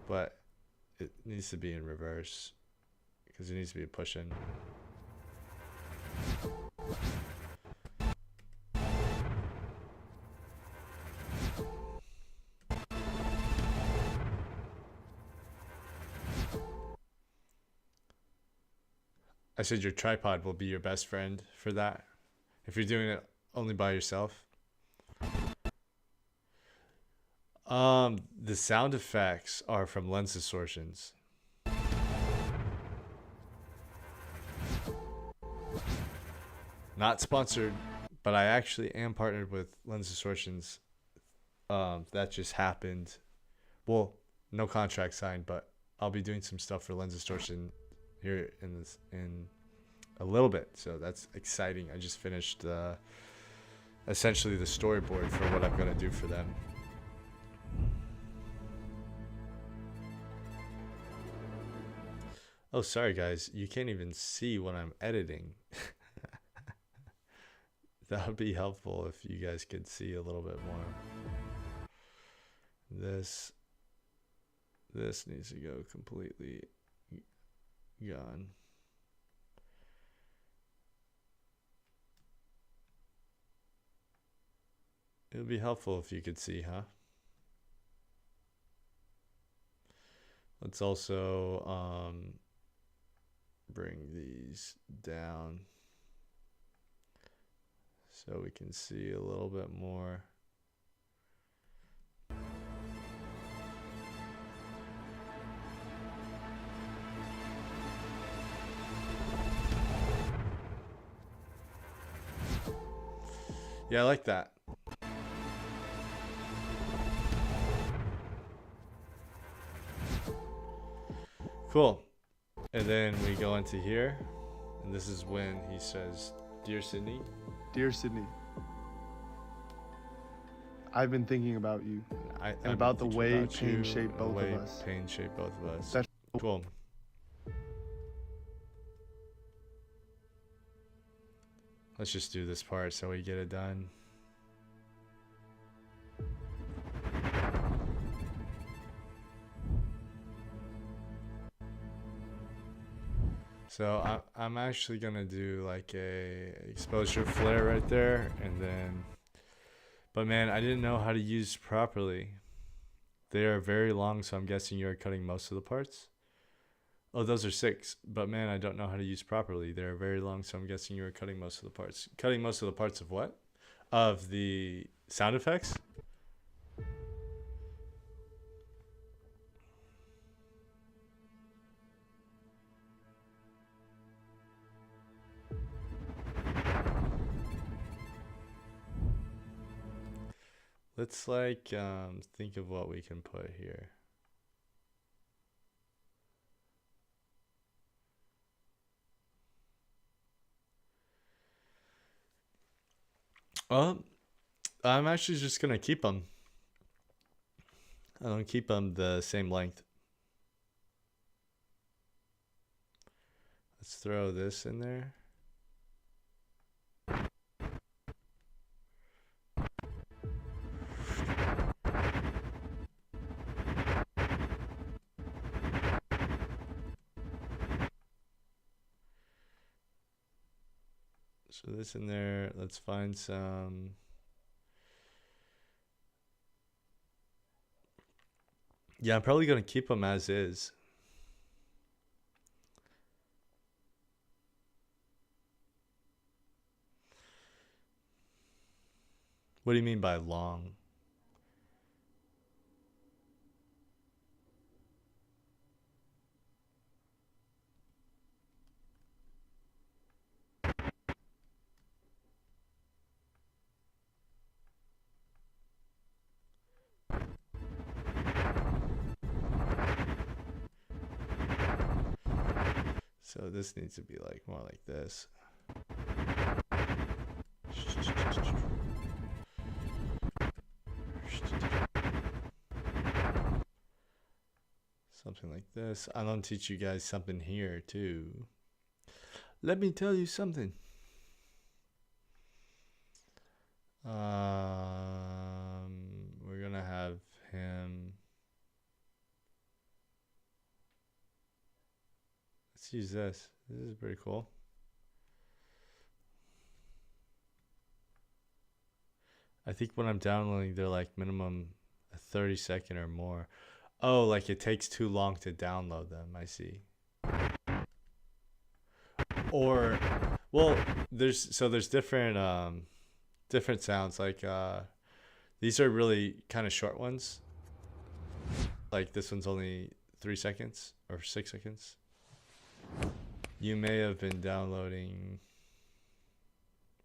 But it needs to be in reverse because it needs to be pushing. I said your tripod will be your best friend for that if you're doing it only by yourself. The sound effects are from lens distortions. Not sponsored, but I actually am partnered with lens distortions. That just happened. Well, no contract signed, but I'll be doing some stuff for lens distortion here in a little bit, so that's exciting. I just finished essentially the storyboard for what I'm gonna do for them. Oh, sorry guys, you can't even see what I'm editing. That would be helpful if you guys could see a little bit more. This needs to go completely gone. It would be helpful if you could see, huh? Let's also bring these down so we can see a little bit more. Yeah, I like that. Cool. And then we go into here, and this is when he says, "Dear Sydney." Dear Sydney, I've been thinking about you I've and about been the thinking way about pain you, shaped the both way of us. Pain shaped both of us. That's cool. Let's just do this part so we get it done. So I'm actually gonna do like a exposure flare right there, and then, but man, I didn't know how to use properly. They are very long, so I'm guessing you're cutting most of the parts. Oh, those are 6, but man, I don't know how to use properly. They're very long, so I'm guessing you were cutting most of the parts. Cutting most of the parts of what? Of the sound effects? Let's like think of what we can put here. I'm actually just gonna keep them. I don't keep them the same length. Let's throw this in there. So this in there. Let's find some. Yeah, I'm probably gonna keep them as is. What do you mean by long? So this needs to be like more like this. Something like this. I'm gonna teach you guys something here too. Let me tell you something. We're gonna have him. Let's use this. This is pretty cool. I think when I'm downloading, they're like minimum a 30-second or more. Oh, like it takes too long to download them. I see. Or, well, there's different different sounds. Like these are really kind of short ones. Like this one's only 3 seconds or 6 seconds. You may have been downloading,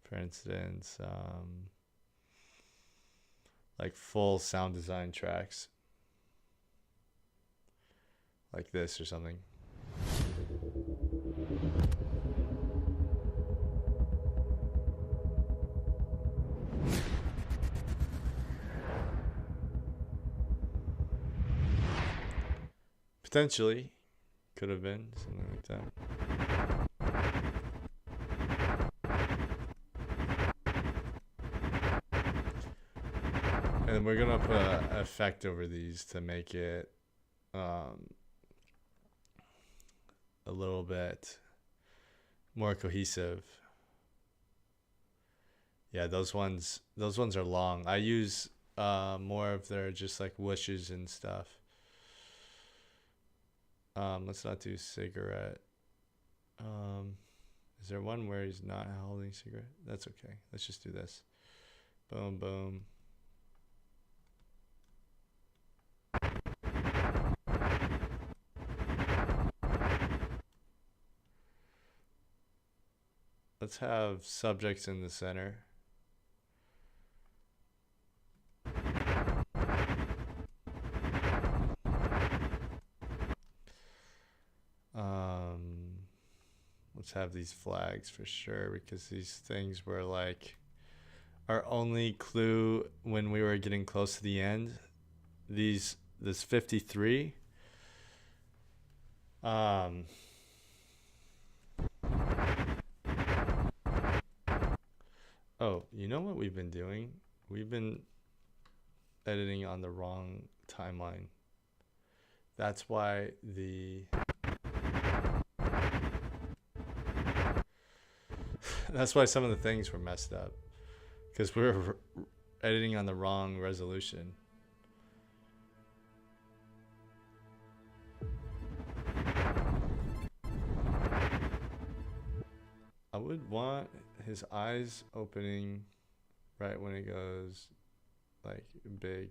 for instance, like full sound design tracks like this or something. Potentially. Could have been something like that. And then we're gonna put an effect over these to make it a little bit more cohesive. Yeah, those ones are long. I use more of their just like whooshes and stuff. Let's not do cigarette. Is there one where he's not holding cigarette? That's okay. Let's just do this. Boom, boom. Let's have subjects in the center. Let's have these flags for sure, because these things were like our only clue when we were getting close to the end. This 53. Oh, you know what we've been doing? We've been editing on the wrong timeline. That's why that's why some of the things were messed up, because we were editing on the wrong resolution. I would want his eyes opening right when it goes like big.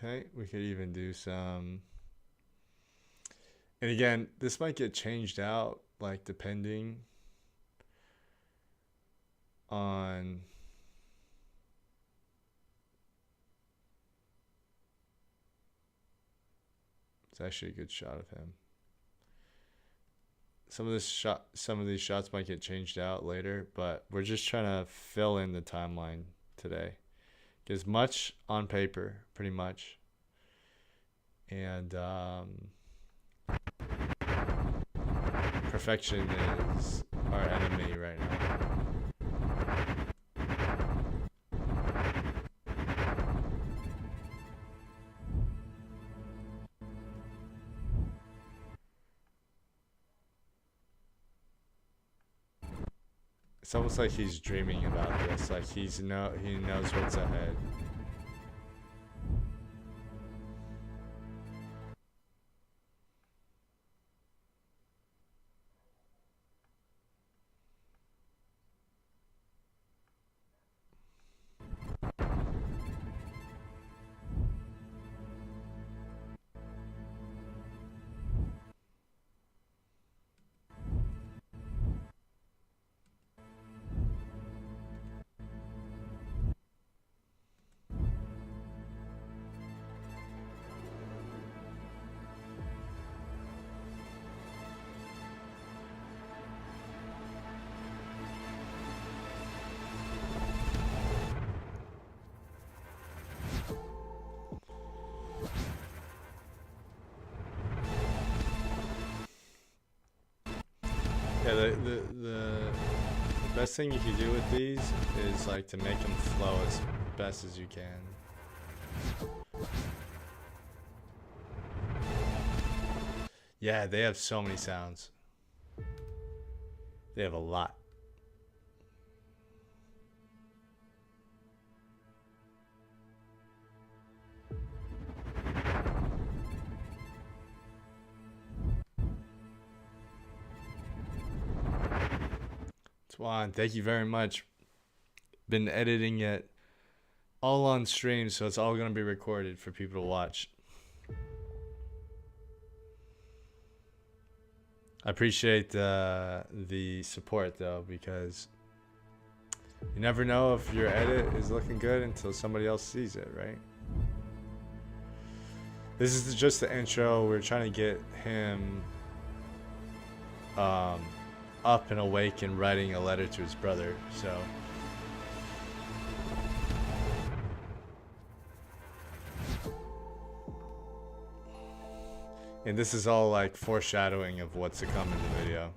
Okay, we could even do some, and again, this might get changed out, like depending on it's actually a good shot of him. Some of these shots might get changed out later, but we're just trying to fill in the timeline today. Get as much on paper, pretty much. And perfection is our enemy right now. It's almost like he's dreaming about this, like he knows what's ahead. Yeah, the best thing you can do with these is like to make them flow as best as you can. Yeah, they have so many sounds. They have a lot. Juan, thank you very much. Been editing it all on stream, so it's all going to be recorded for people to watch. I appreciate the support, though, because you never know if your edit is looking good until somebody else sees it, right? This is just the intro. We're trying to get him up and awake and writing a letter to his brother, so... And this is all like foreshadowing of what's to come in the video.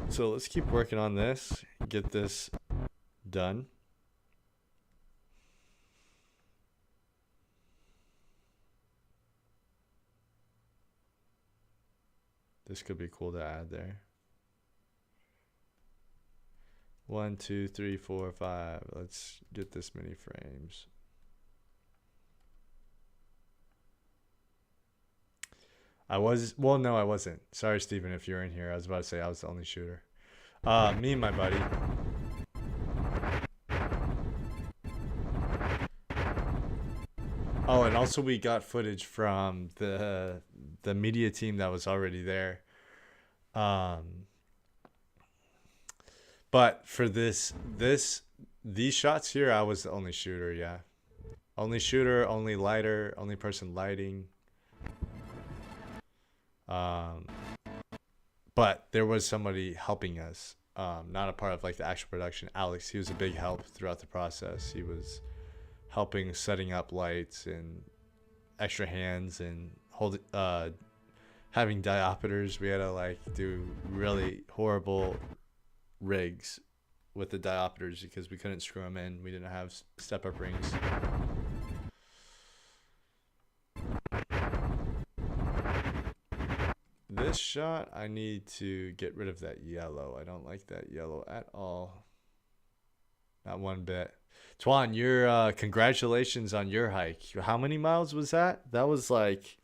So let's keep working on this, get this done. This could be cool to add there. 1, 2, 3, 4, 5. Let's get this many frames. No, I wasn't. Sorry, Steven, if you're in here. I was about to say I was the only shooter. Me and my buddy. Oh, and also we got footage from the media team that was already there. But for these shots here, I was the only shooter, yeah. Only shooter, only lighter, only person lighting. But there was somebody helping us, not a part of like the actual production. Alex, he was a big help throughout the process. He was helping setting up lights and extra hands and having diopters. We had to like do really horrible rigs with the diopters because we couldn't screw them in. We didn't have step-up rings. This shot, I need to get rid of that yellow. I don't like that yellow at all. Not one bit. Twan, your congratulations on your hike. How many miles was that? That was like,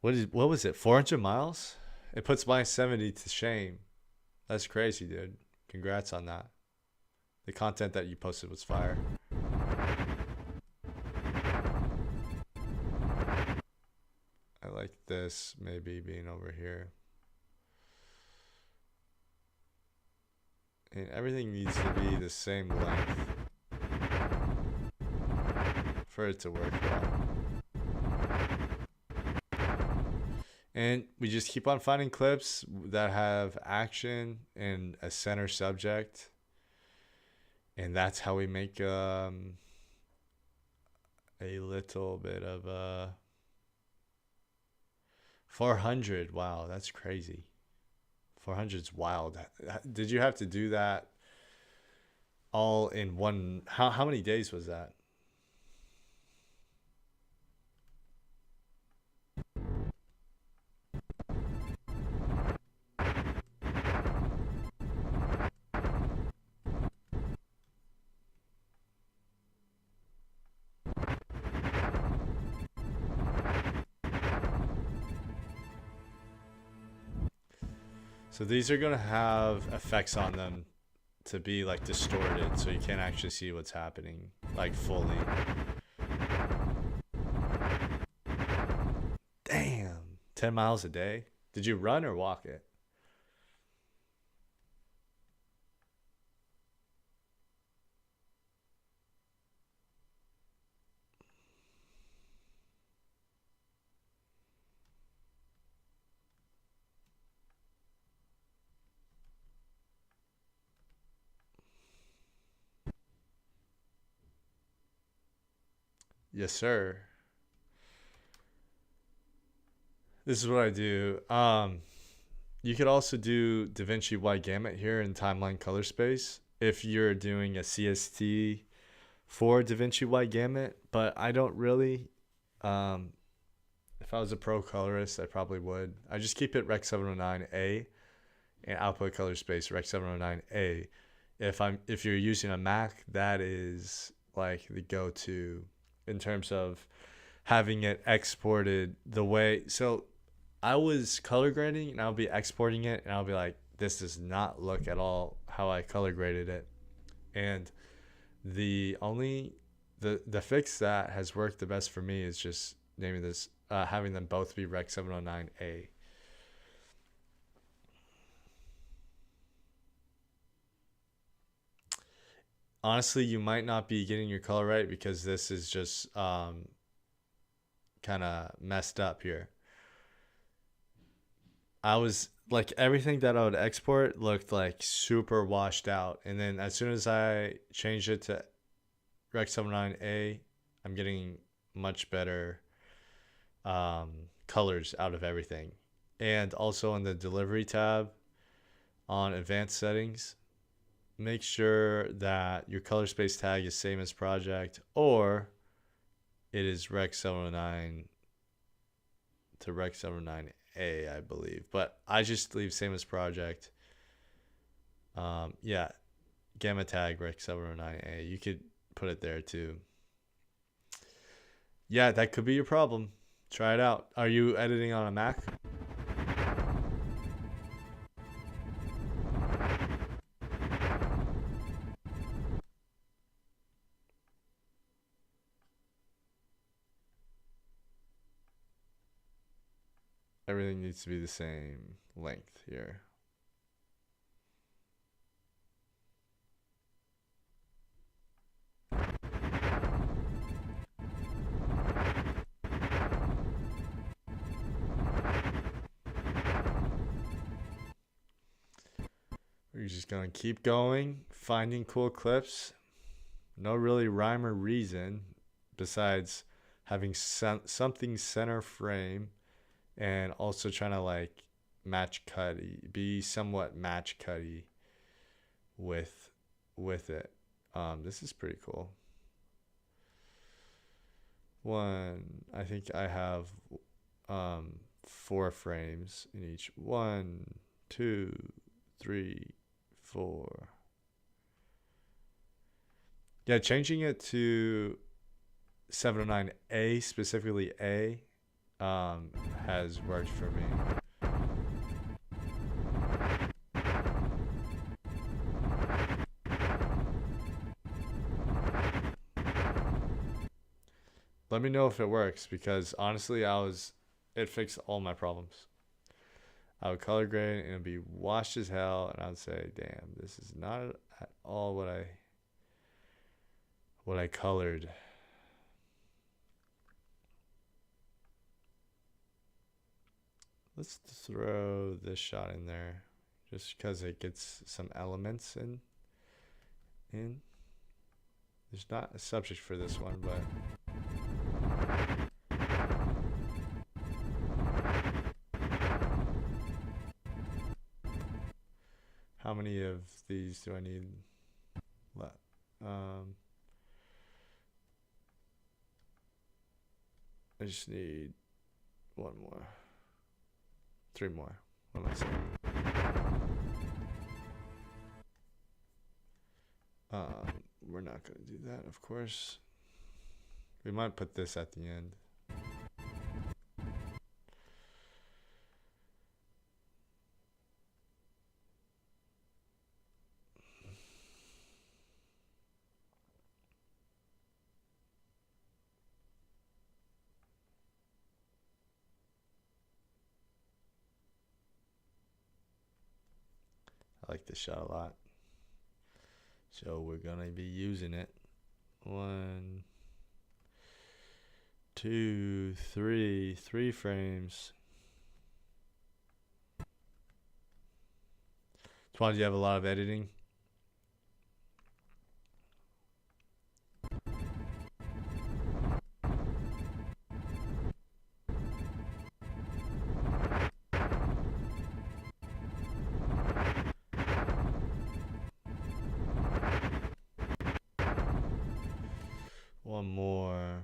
what was it? 400 miles? It puts my 70 to shame. That's crazy, dude. Congrats on that. The content that you posted was fire. I like this maybe being over here. And everything needs to be the same length for it to work well. And we just keep on finding clips that have action and a center subject. And that's how we make a little bit of a 400. Wow, that's crazy. 400's wild. Did you have to do that all in one? How many days was that? So these are going to have effects on them to be like distorted, so you can't actually see what's happening like fully. Damn, 10 miles a day. Did you run or walk it? Yes, sir. This is what I do. You could also do Davinci wide gamut here in timeline color space if you're doing a CST for Davinci wide gamut, but I don't really. If I was a pro colorist, I probably would. I just keep it Rec 709A and output color space Rec 709A. If you're using a Mac, that is like the go-to in terms of having it exported the way. So I was color grading and I'll be exporting it and I'll be like, this does not look at all how I color graded it. And the only the fix that has worked the best for me is just naming this having them both be Rec 709A. Honestly, you might not be getting your color right because this is just kind of messed up here. I was like, everything that I would export looked like super washed out, and then as soon as I changed it to Rec 79A, I'm getting much better colors out of everything. And also in the delivery tab on advanced settings, make sure that your color space tag is same as project, or it is Rec 709 to Rec 79A, I believe. But I just leave same as project. Yeah, gamma tag Rec 709A. You could put it there too. Yeah, that could be your problem. Try it out. Are you editing on a Mac? Everything needs to be the same length here. We're just gonna keep going, finding cool clips. No really rhyme or reason besides having something center frame, and also trying to like match cutty, be somewhat match cutty with it. This is pretty cool. I think I have 4 frames in each. 1, 2, 3, 4. Yeah, changing it to 709A, specifically A, has worked for me. Let me know if it works, because honestly, it fixed all my problems. I would color grade and it'd be washed as hell, and I would say, damn, this is not at all what I colored. Let's throw this shot in there just because it gets some elements in. There's not a subject for this one, but how many of these do I need? I just need 1 more. 3 more. What am I saying? We're not going to do that, of course. We might put this at the end. I like this shot a lot. So we're gonna be using it. 1, 2, 3, 3 frames. Twan, do you have a lot of editing? One more.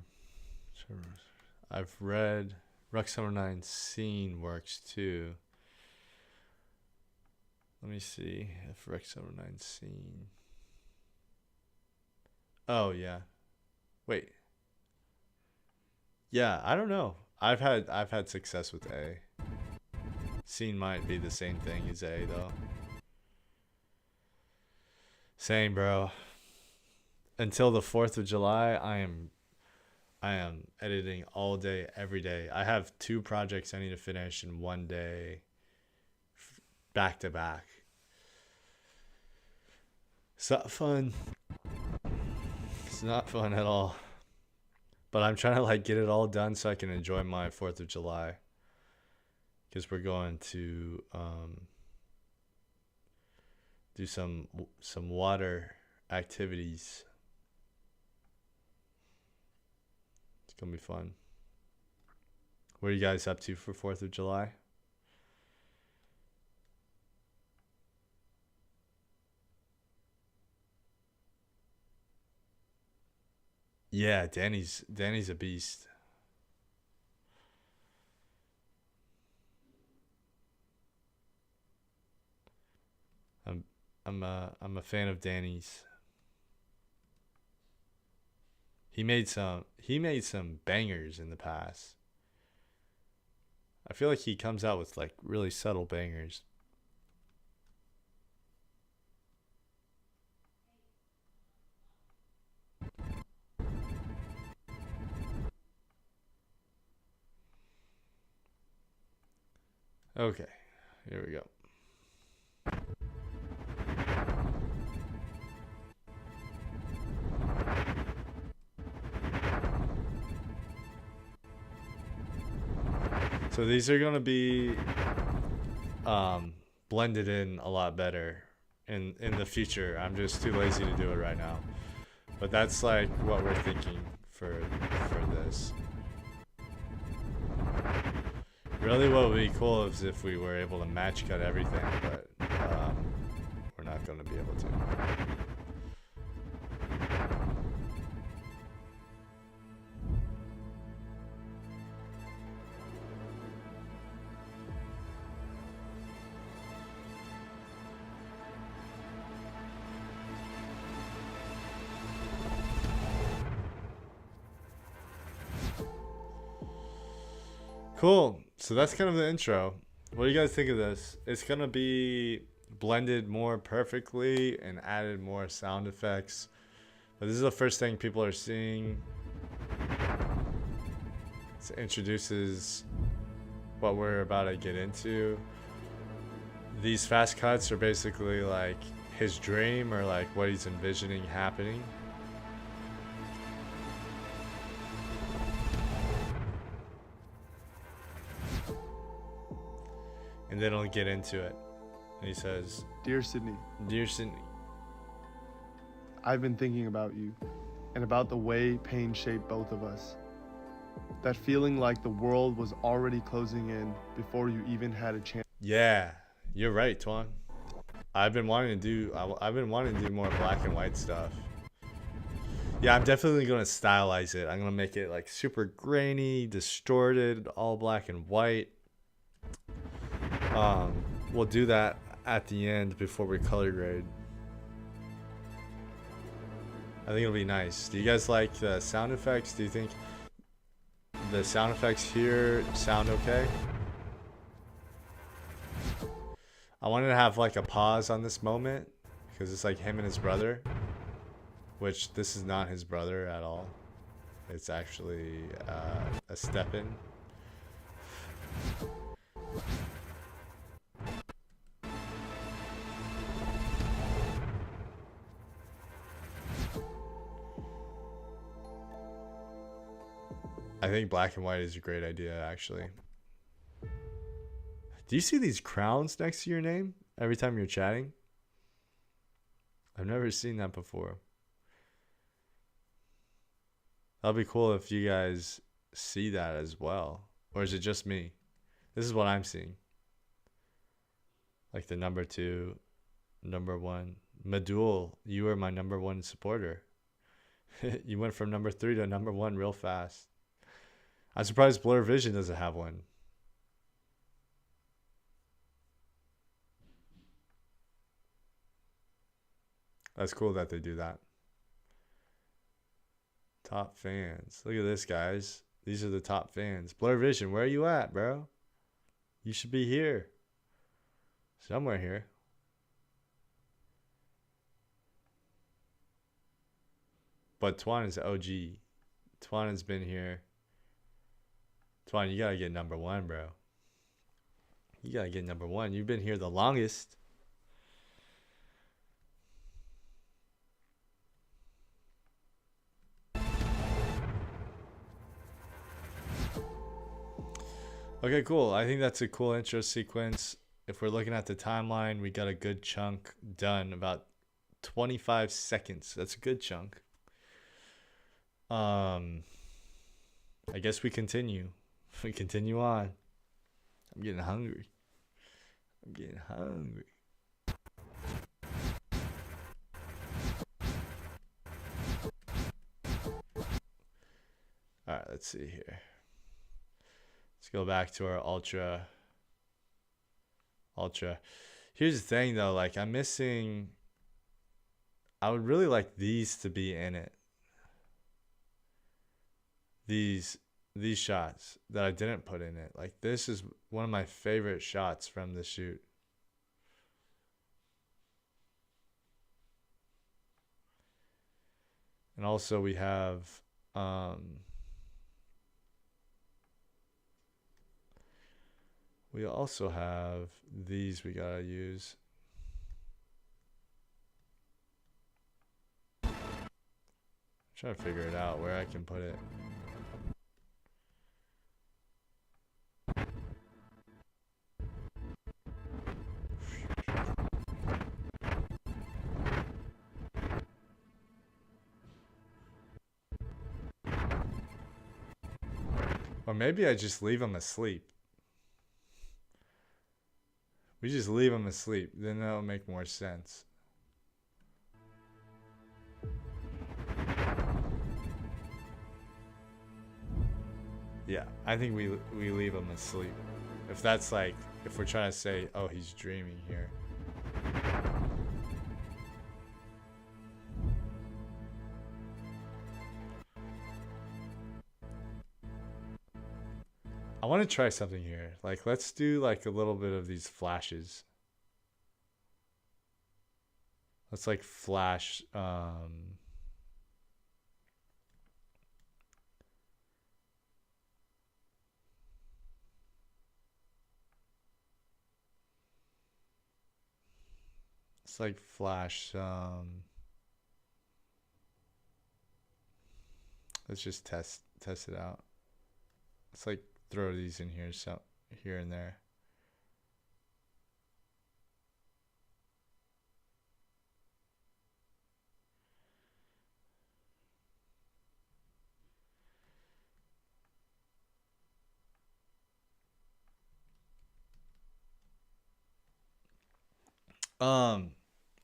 I've read Rec 79 Scene works too. Let me see if Rec 79 Scene. Oh yeah. Wait. Yeah, I don't know. I've had success with A. Scene might be the same thing as A though. Same, bro. Until the 4th of July, I am editing all day, every day. I have 2 projects I need to finish in one day, back to back. It's not fun. It's not fun at all. But I'm trying to like get it all done so I can enjoy my 4th of July. Because we're going to do some water activities. It's gonna be fun. What are you guys up to for 4th of July? Yeah, Danny's a beast. I'm a fan of Danny's. He made some bangers in the past. I feel like he comes out with like really subtle bangers. Okay, here we go. So these are gonna be blended in a lot better in the future. I'm just too lazy to do it right now. But that's like what we're thinking for this. Really, what would be cool is if we were able to match cut everything, but we're not gonna be able to. Cool. So that's kind of the intro. What do you guys think of this? It's going to be blended more perfectly and added more sound effects. But this is the first thing people are seeing. It introduces what we're about to get into. These fast cuts are basically like his dream or like what he's envisioning happening. And then he'll get into it. And he says, Dear Sydney, Dear Sydney, I've been thinking about you and about the way pain shaped both of us. That feeling like the world was already closing in before you even had a chance. yeah, you're right, Tuan. I've been wanting to do more black and white stuff. Yeah, I'm definitely gonna stylize it. I'm gonna make it like super grainy, distorted, all black and white. We'll do that at the end before we color grade. I think it'll be nice. Do you guys like the sound effects? Do you think the sound effects here sound okay? I wanted to have like a pause on this moment because it's like him and his brother, which this is not his brother at all. It's actually a step-in. I think black and white is a great idea, actually. Do you see these crowns next to your name every time you're chatting? I've never seen that before. That'll be cool if you guys see that as well. Or is it just me? This is what I'm seeing. Like the number 2, number 1. Madul, you are my number 1 supporter. You went from number 3 to number 1 real fast. I'm surprised Blur Vision doesn't have one. That's cool that they do that. Top fans. Look at this, guys. These are the top fans. Blur Vision, where are you at, bro? You should be here. Somewhere here. But Tuan is OG. Tuan has been here. Tuan, you gotta get number 1, bro. You gotta get number 1. You've been here the longest. Okay, cool. I think that's a cool intro sequence. If we're looking at the timeline, we got a good chunk done. About 25 seconds. That's a good chunk. I guess we continue. We continue on. I'm getting hungry. Alright, let's see here. Let's go back to our Ultra. Here's the thing though, like I'm missing, I would really like these to be in it. These shots that I didn't put in it. Like this is one of my favorite shots from the shoot. And also we have these we gotta use. I'm trying to figure it out where I can put it. Or maybe I just leave them asleep. We just leave them asleep. Then that'll make more sense. Yeah, I think we leave him asleep. If that's like, if we're trying to say, oh, he's dreaming here. I want to try something here. Like, let's do like a little bit of these flashes. Let's like flash, let's like flash, let's just test it out. Let's like throw these in here, so here and there.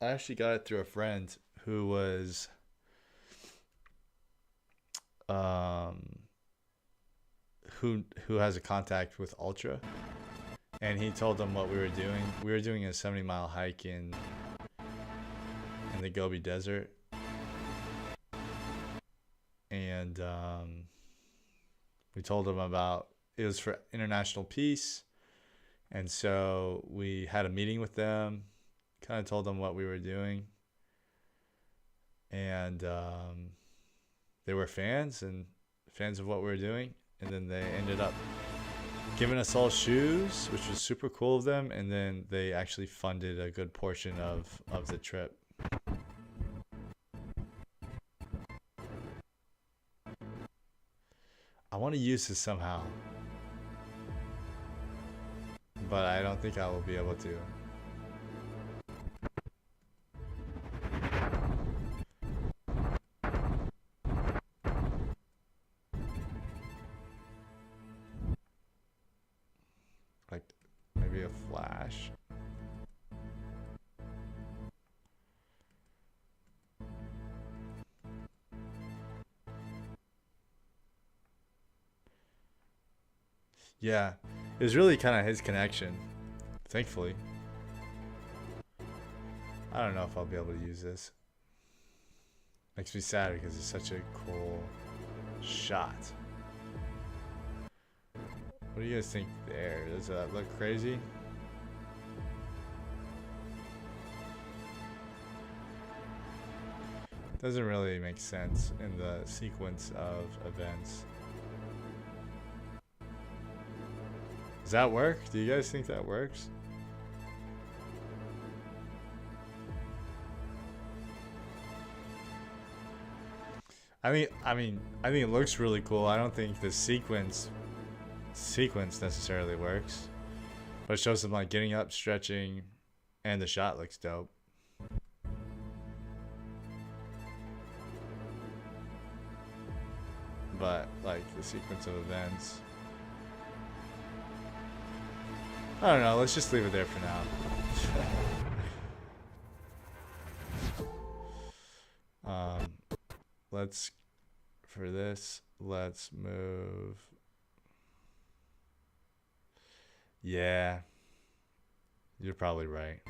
I actually got it through a friend who was who has a contact with Altra, and he told them what we were doing. We were doing a 70-mile hike in the Gobi Desert, and we told them about it was for international peace, and so we had a meeting with them, kind of told them what we were doing, and they were fans of what we were doing. And then they ended up giving us all shoes, which was super cool of them. And then they actually funded a good portion of the trip. I want to use this somehow, but I don't think I will be able to. Like maybe a flash. Yeah, it was really kind of his connection, thankfully. I don't know if I'll be able to use this. Makes me sad because it's such a cool shot. What do you guys think there? Does that look crazy? Doesn't really make sense in the sequence of events. Does that work? Do you guys think that works? I think it looks really cool. I don't think the sequence necessarily works, but it shows them like getting up, stretching, and the shot looks dope. But like the sequence of events, I don't know. Let's just leave it there for now. Let's move. Yeah, you're probably right.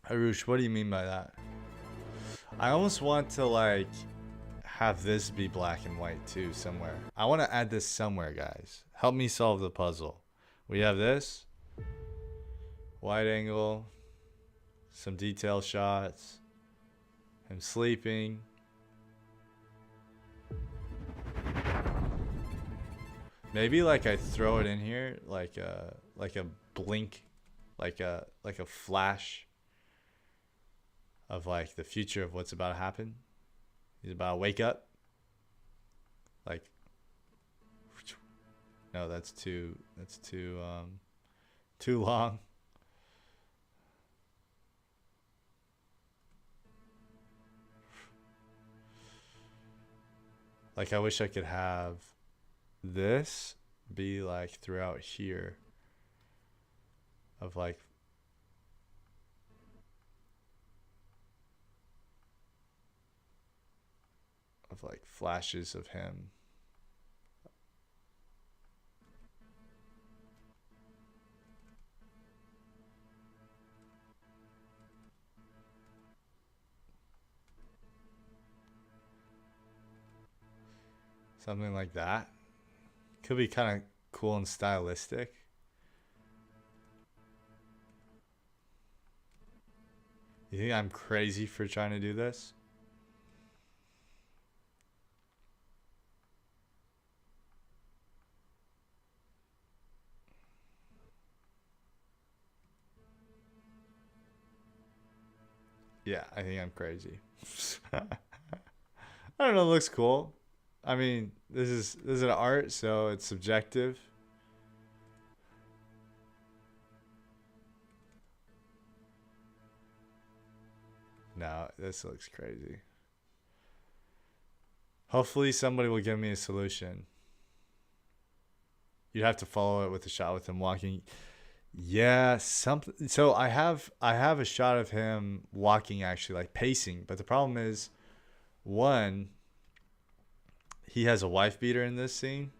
Harush, what do you mean by that? I almost want to like have this be black and white too somewhere. I want to add this somewhere, guys. Help me solve the puzzle. We have this wide angle, some detail shots, him sleeping. Maybe like I throw it in here like a blink, like a flash of like the future of what's about to happen. He's about to wake up. Like, no, that's too long. Like, I wish I could have this be like throughout here of like flashes of him. Something like that. Could be kind of cool and stylistic. You think I'm crazy for trying to do this? Yeah, I think I'm crazy. I don't know, it looks cool. I mean, this is an art, so it's subjective. No, this looks crazy. Hopefully somebody will give me a solution. You'd have to follow it with a shot with him walking. Yeah, something. So I have a shot of him walking, actually, like pacing. But the problem is, one, he has a wife beater in this scene.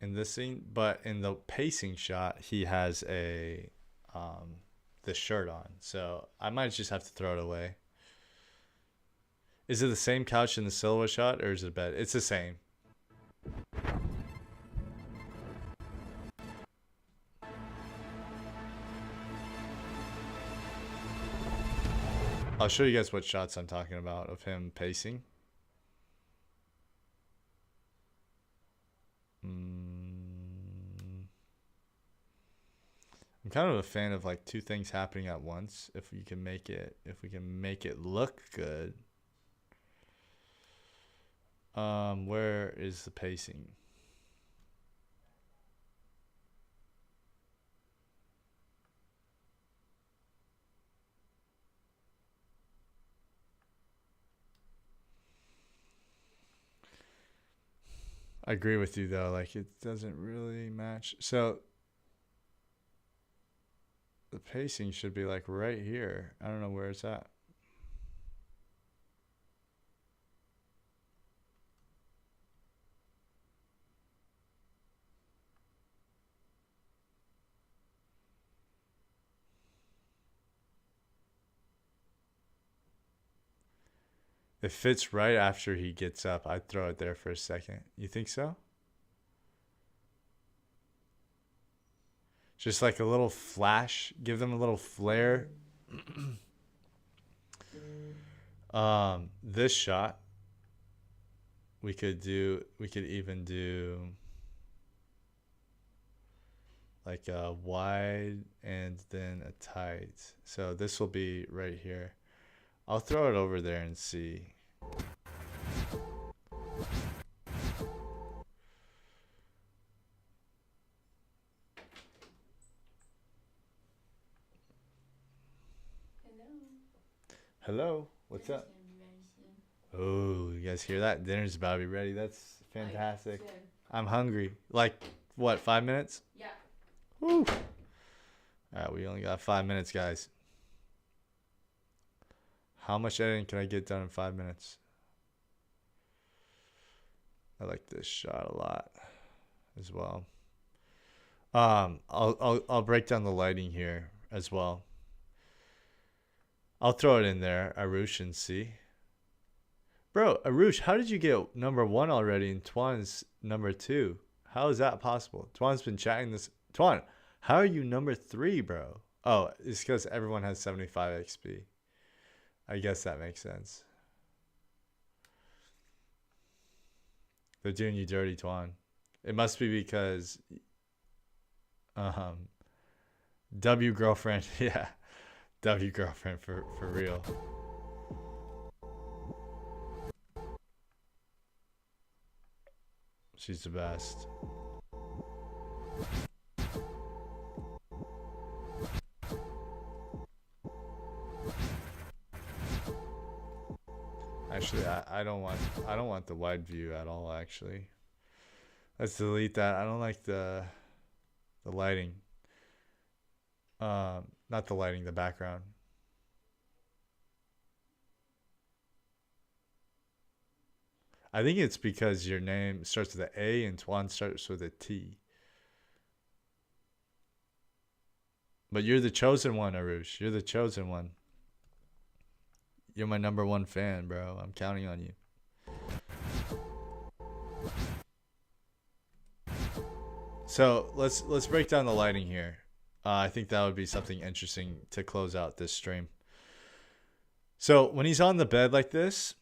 But in the pacing shot, he has the shirt on. So I might just have to throw it away. Is it the same couch in the silhouette shot, or is it a bed? It's the same. I'll show you guys what shots I'm talking about of him pacing. I'm kind of a fan of like two things happening at once. If we can make it look good. Where is the pacing? I agree with you though, like it doesn't really match. So the pacing should be like right here. I don't know where it's at. It fits right after he gets up. I'd throw it there for a second. You think so? Just like a little flash, give them a little flare. This shot, we could even do like a wide and then a tight. So this will be right here. I'll throw it over there and see. Hello, what's up? Oh, you guys hear that? Dinner's about to be ready. That's fantastic. I'm hungry. Like, what, 5 minutes? Yeah. Woo. All right, we only got 5 minutes, guys. How much editing can I get done in 5 minutes? I like this shot a lot as well. I'll break down the lighting here as well. I'll throw it in there, Arush, and see. Bro, Arush, how did you get number 1 already and Twan's number 2? How is that possible? Twan's been chatting this. Twan, how are you number 3, bro? Oh, it's because everyone has 75 XP. I guess that makes sense. They're doing you dirty, Twan. It must be because W girlfriend, yeah. W girlfriend for real. She's the best. Actually, I don't want the wide view at all, actually. Let's delete that. I don't like the lighting. Not the lighting, the background. I think it's because your name starts with an A and Twan starts with a T. But you're the chosen one, Arush. You're the chosen one. You're my number 1 fan, bro. I'm counting on you. So let's break down the lighting here. I think that would be something interesting to close out this stream. So when he's on the bed like this,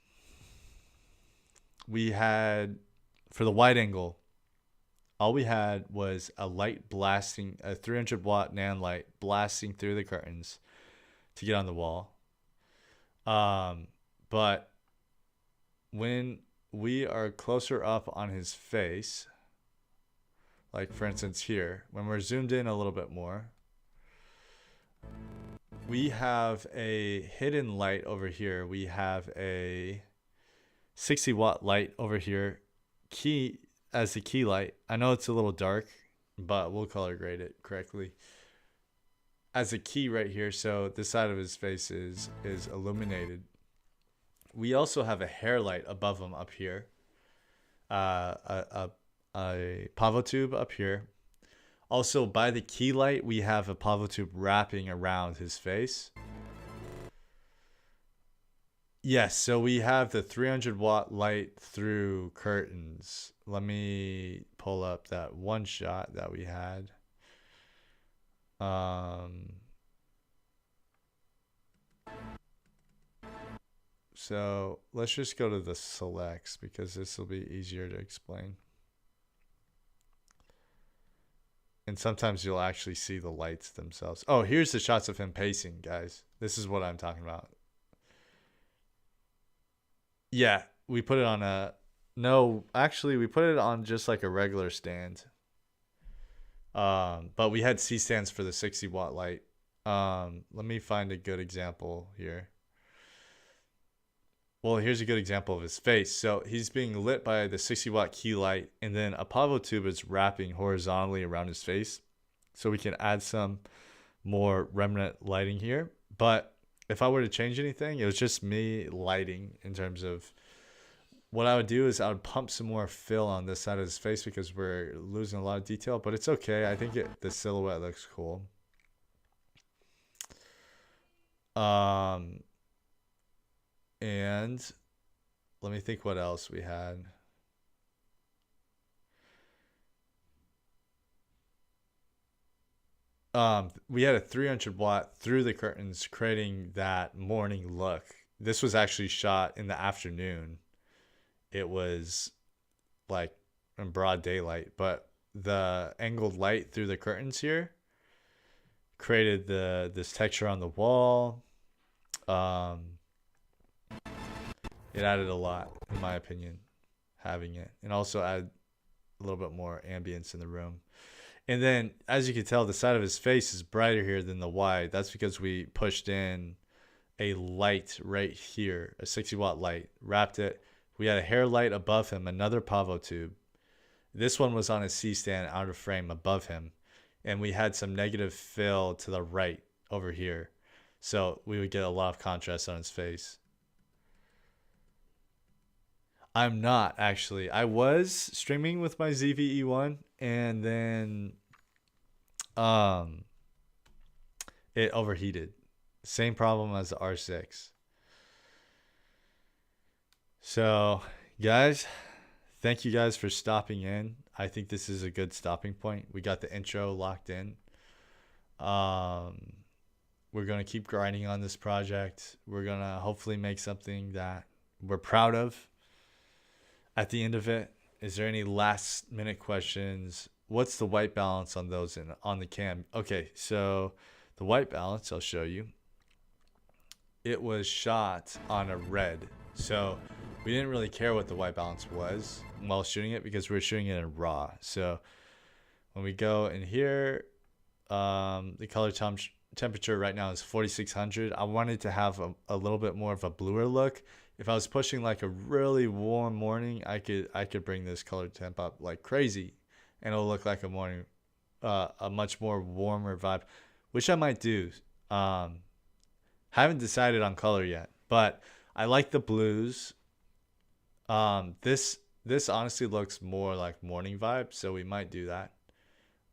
we had, for the wide angle, all we had was a light blasting, a 300 watt nan light blasting through the curtains to get on the wall. But when we are closer up on his face, like for instance here, when we're zoomed in a little bit more, we have a hidden light over here. We have a 60 watt light over here, key as the key light. I know it's a little dark, but we'll color grade it correctly. As a key right here, so this side of his face is illuminated. We also have a hair light above him up here, a pavo tube up here. Also, by the key light, we have a pavo tube wrapping around his face. Yes, so we have the 300 watt light through curtains. Let me pull up that one shot that we had. So let's just go to the selects because this will be easier to explain. And sometimes you'll actually see the lights themselves. Oh, here's the shots of him pacing, guys. This is what I'm talking about. Yeah, we put it on a... No, actually, we put it on just like a regular stand. But we had C-stands for the 60 watt light. Let me find a good example here. Well, here's a good example of his face. So he's being lit by the 60 watt key light, and then a pavo tube is wrapping horizontally around his face. So we can add some more remnant lighting here. But if I were to change anything, it was just me lighting in terms of what I would do is I would pump some more fill on this side of his face because we're losing a lot of detail, but it's okay. I think the silhouette looks cool. And let me think what else we had. We had a 300 watt through the curtains, creating that morning look. This was actually shot in the afternoon. It was like in broad daylight, but the angled light through the curtains here created this texture on the wall. Um, it added a lot, in my opinion, having it, and also added a little bit more ambience in the room. And then, as you can tell, the side of his face is brighter here than the wide. That's because we pushed in a light right here, a 60-watt light, wrapped it. We had a hair light above him, another pavo tube. This one was on a C-stand out of frame above him. And we had some negative fill to the right over here. So we would get a lot of contrast on his face. I'm not, actually. I was streaming with my ZVE1, and then it overheated. Same problem as the R6. So, guys, thank you guys for stopping in. I think this is a good stopping point. We got the intro locked in. We're going to keep grinding on this project. We're going to hopefully make something that we're proud of at the end of it. Is there any last minute questions? What's the white balance on those on the cam? Okay, so the white balance, I'll show you. It was shot on a red. So we didn't really care what the white balance was while shooting it because we were shooting it in RAW. So when we go in here, the color temperature right now is 4600. I wanted to have a little bit more of a bluer look. If I was pushing like a really warm morning, I could bring this color temp up like crazy, and it'll look like a much more warmer vibe, which I might do. Haven't decided on color yet, but I like the blues. This honestly looks more like morning vibe, so we might do that.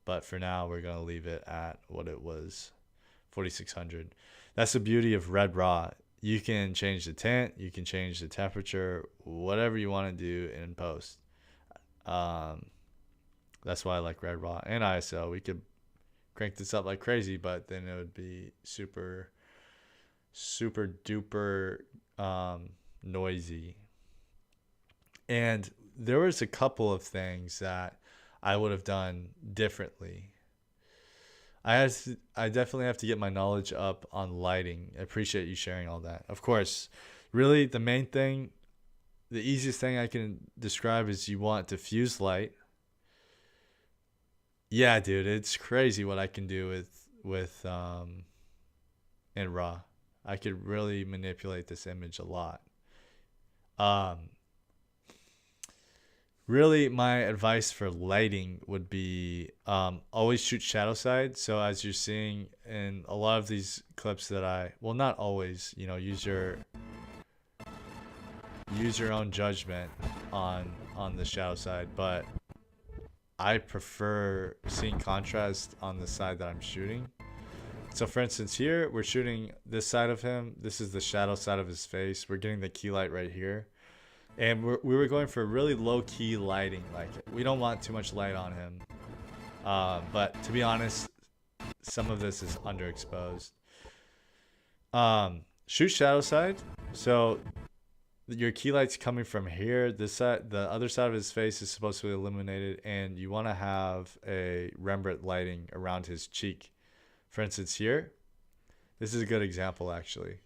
But for now, we're gonna leave it at what it was, 4600. That's the beauty of red raw. You can change the tint, you can change the temperature, whatever you want to do in post. That's why I like red raw and ISO. We could crank this up like crazy, but then it would be super duper noisy. And there was a couple of things that I would have done differently. I definitely have to get my knowledge up on lighting. I appreciate you sharing all that. Of course, really the main thing, the easiest thing I can describe is you want diffuse light. Yeah, dude, it's crazy what I can do with in RAW. I could really manipulate this image a lot. Really, my advice for lighting would be always shoot shadow side. So as you're seeing in a lot of these clips that well, not always, use your own judgment on the shadow side, but I prefer seeing contrast on the side that I'm shooting. So for instance, here we're shooting this side of him. This is the shadow side of his face. We're getting the key light right here. And we were going for really low-key lighting. Like, we don't want too much light on him. But to be honest, some of this is underexposed. Shoot shadow side. So your key light's coming from here. This side, the other side of his face is supposed to be illuminated, and you want to have a Rembrandt lighting around his cheek. For instance, here, this is a good example actually.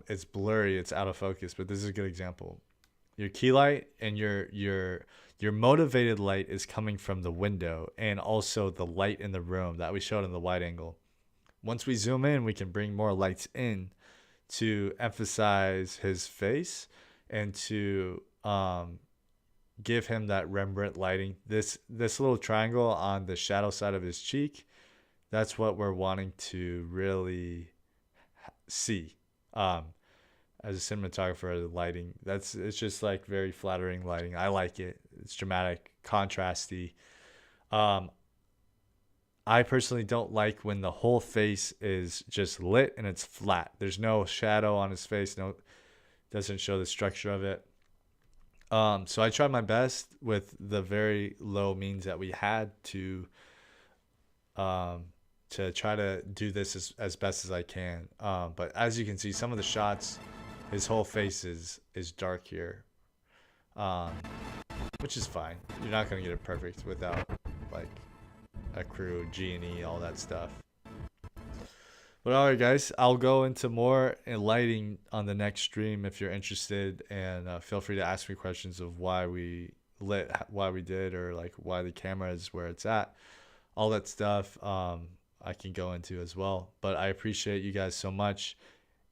It's blurry, it's out of focus, but this is a good example. Your key light and your motivated light is coming from the window, and also the light in the room that we showed in the wide angle. Once we zoom in, we can bring more lights in to emphasize his face and to give him that Rembrandt lighting. This little triangle on the shadow side of his cheek, that's what we're wanting to really see. As a cinematographer, the lighting, it's just like very flattering lighting. I like it. It's dramatic, contrasty. I personally don't like when the whole face is just lit and it's flat. There's no shadow on his face. Doesn't show the structure of it. So I tried my best with the very low means that we had to to try to do this as best as I can. But as you can see, some of the shots, his whole face is dark here, um, which is fine. You're not gonna get it perfect without like a crew, G&E, all that stuff. But alright, guys, I'll go into more lighting on the next stream if you're interested, and feel free to ask me questions of why we lit, why we did, or like why the camera is where it's at. All that stuff I can go into as well. But I appreciate you guys so much.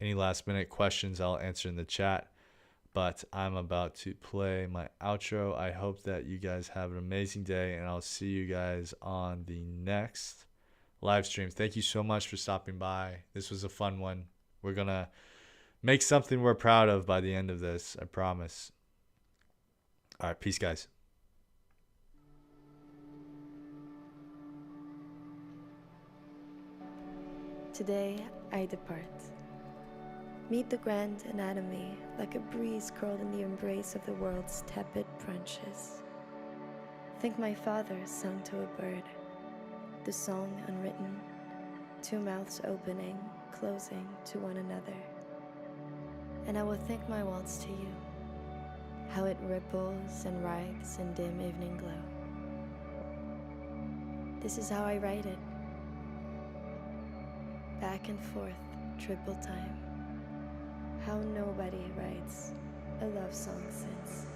Any last minute questions, I'll answer in the chat. But I'm about to play my outro. I hope that you guys have an amazing day, and I'll see you guys on the next live stream. Thank you so much for stopping by. This was a fun one. We're gonna make something we're proud of by the end of this, I promise. All right, peace, guys. Today I depart. Meet the grand anatomy like a breeze curled in the embrace of the world's tepid branches. Think my father sung to a bird, the song unwritten, two mouths opening, closing to one another. And I will think my waltz to you, how it ripples and writhes in dim evening glow. This is how I write it, back and forth, triple time. How nobody writes a love song since.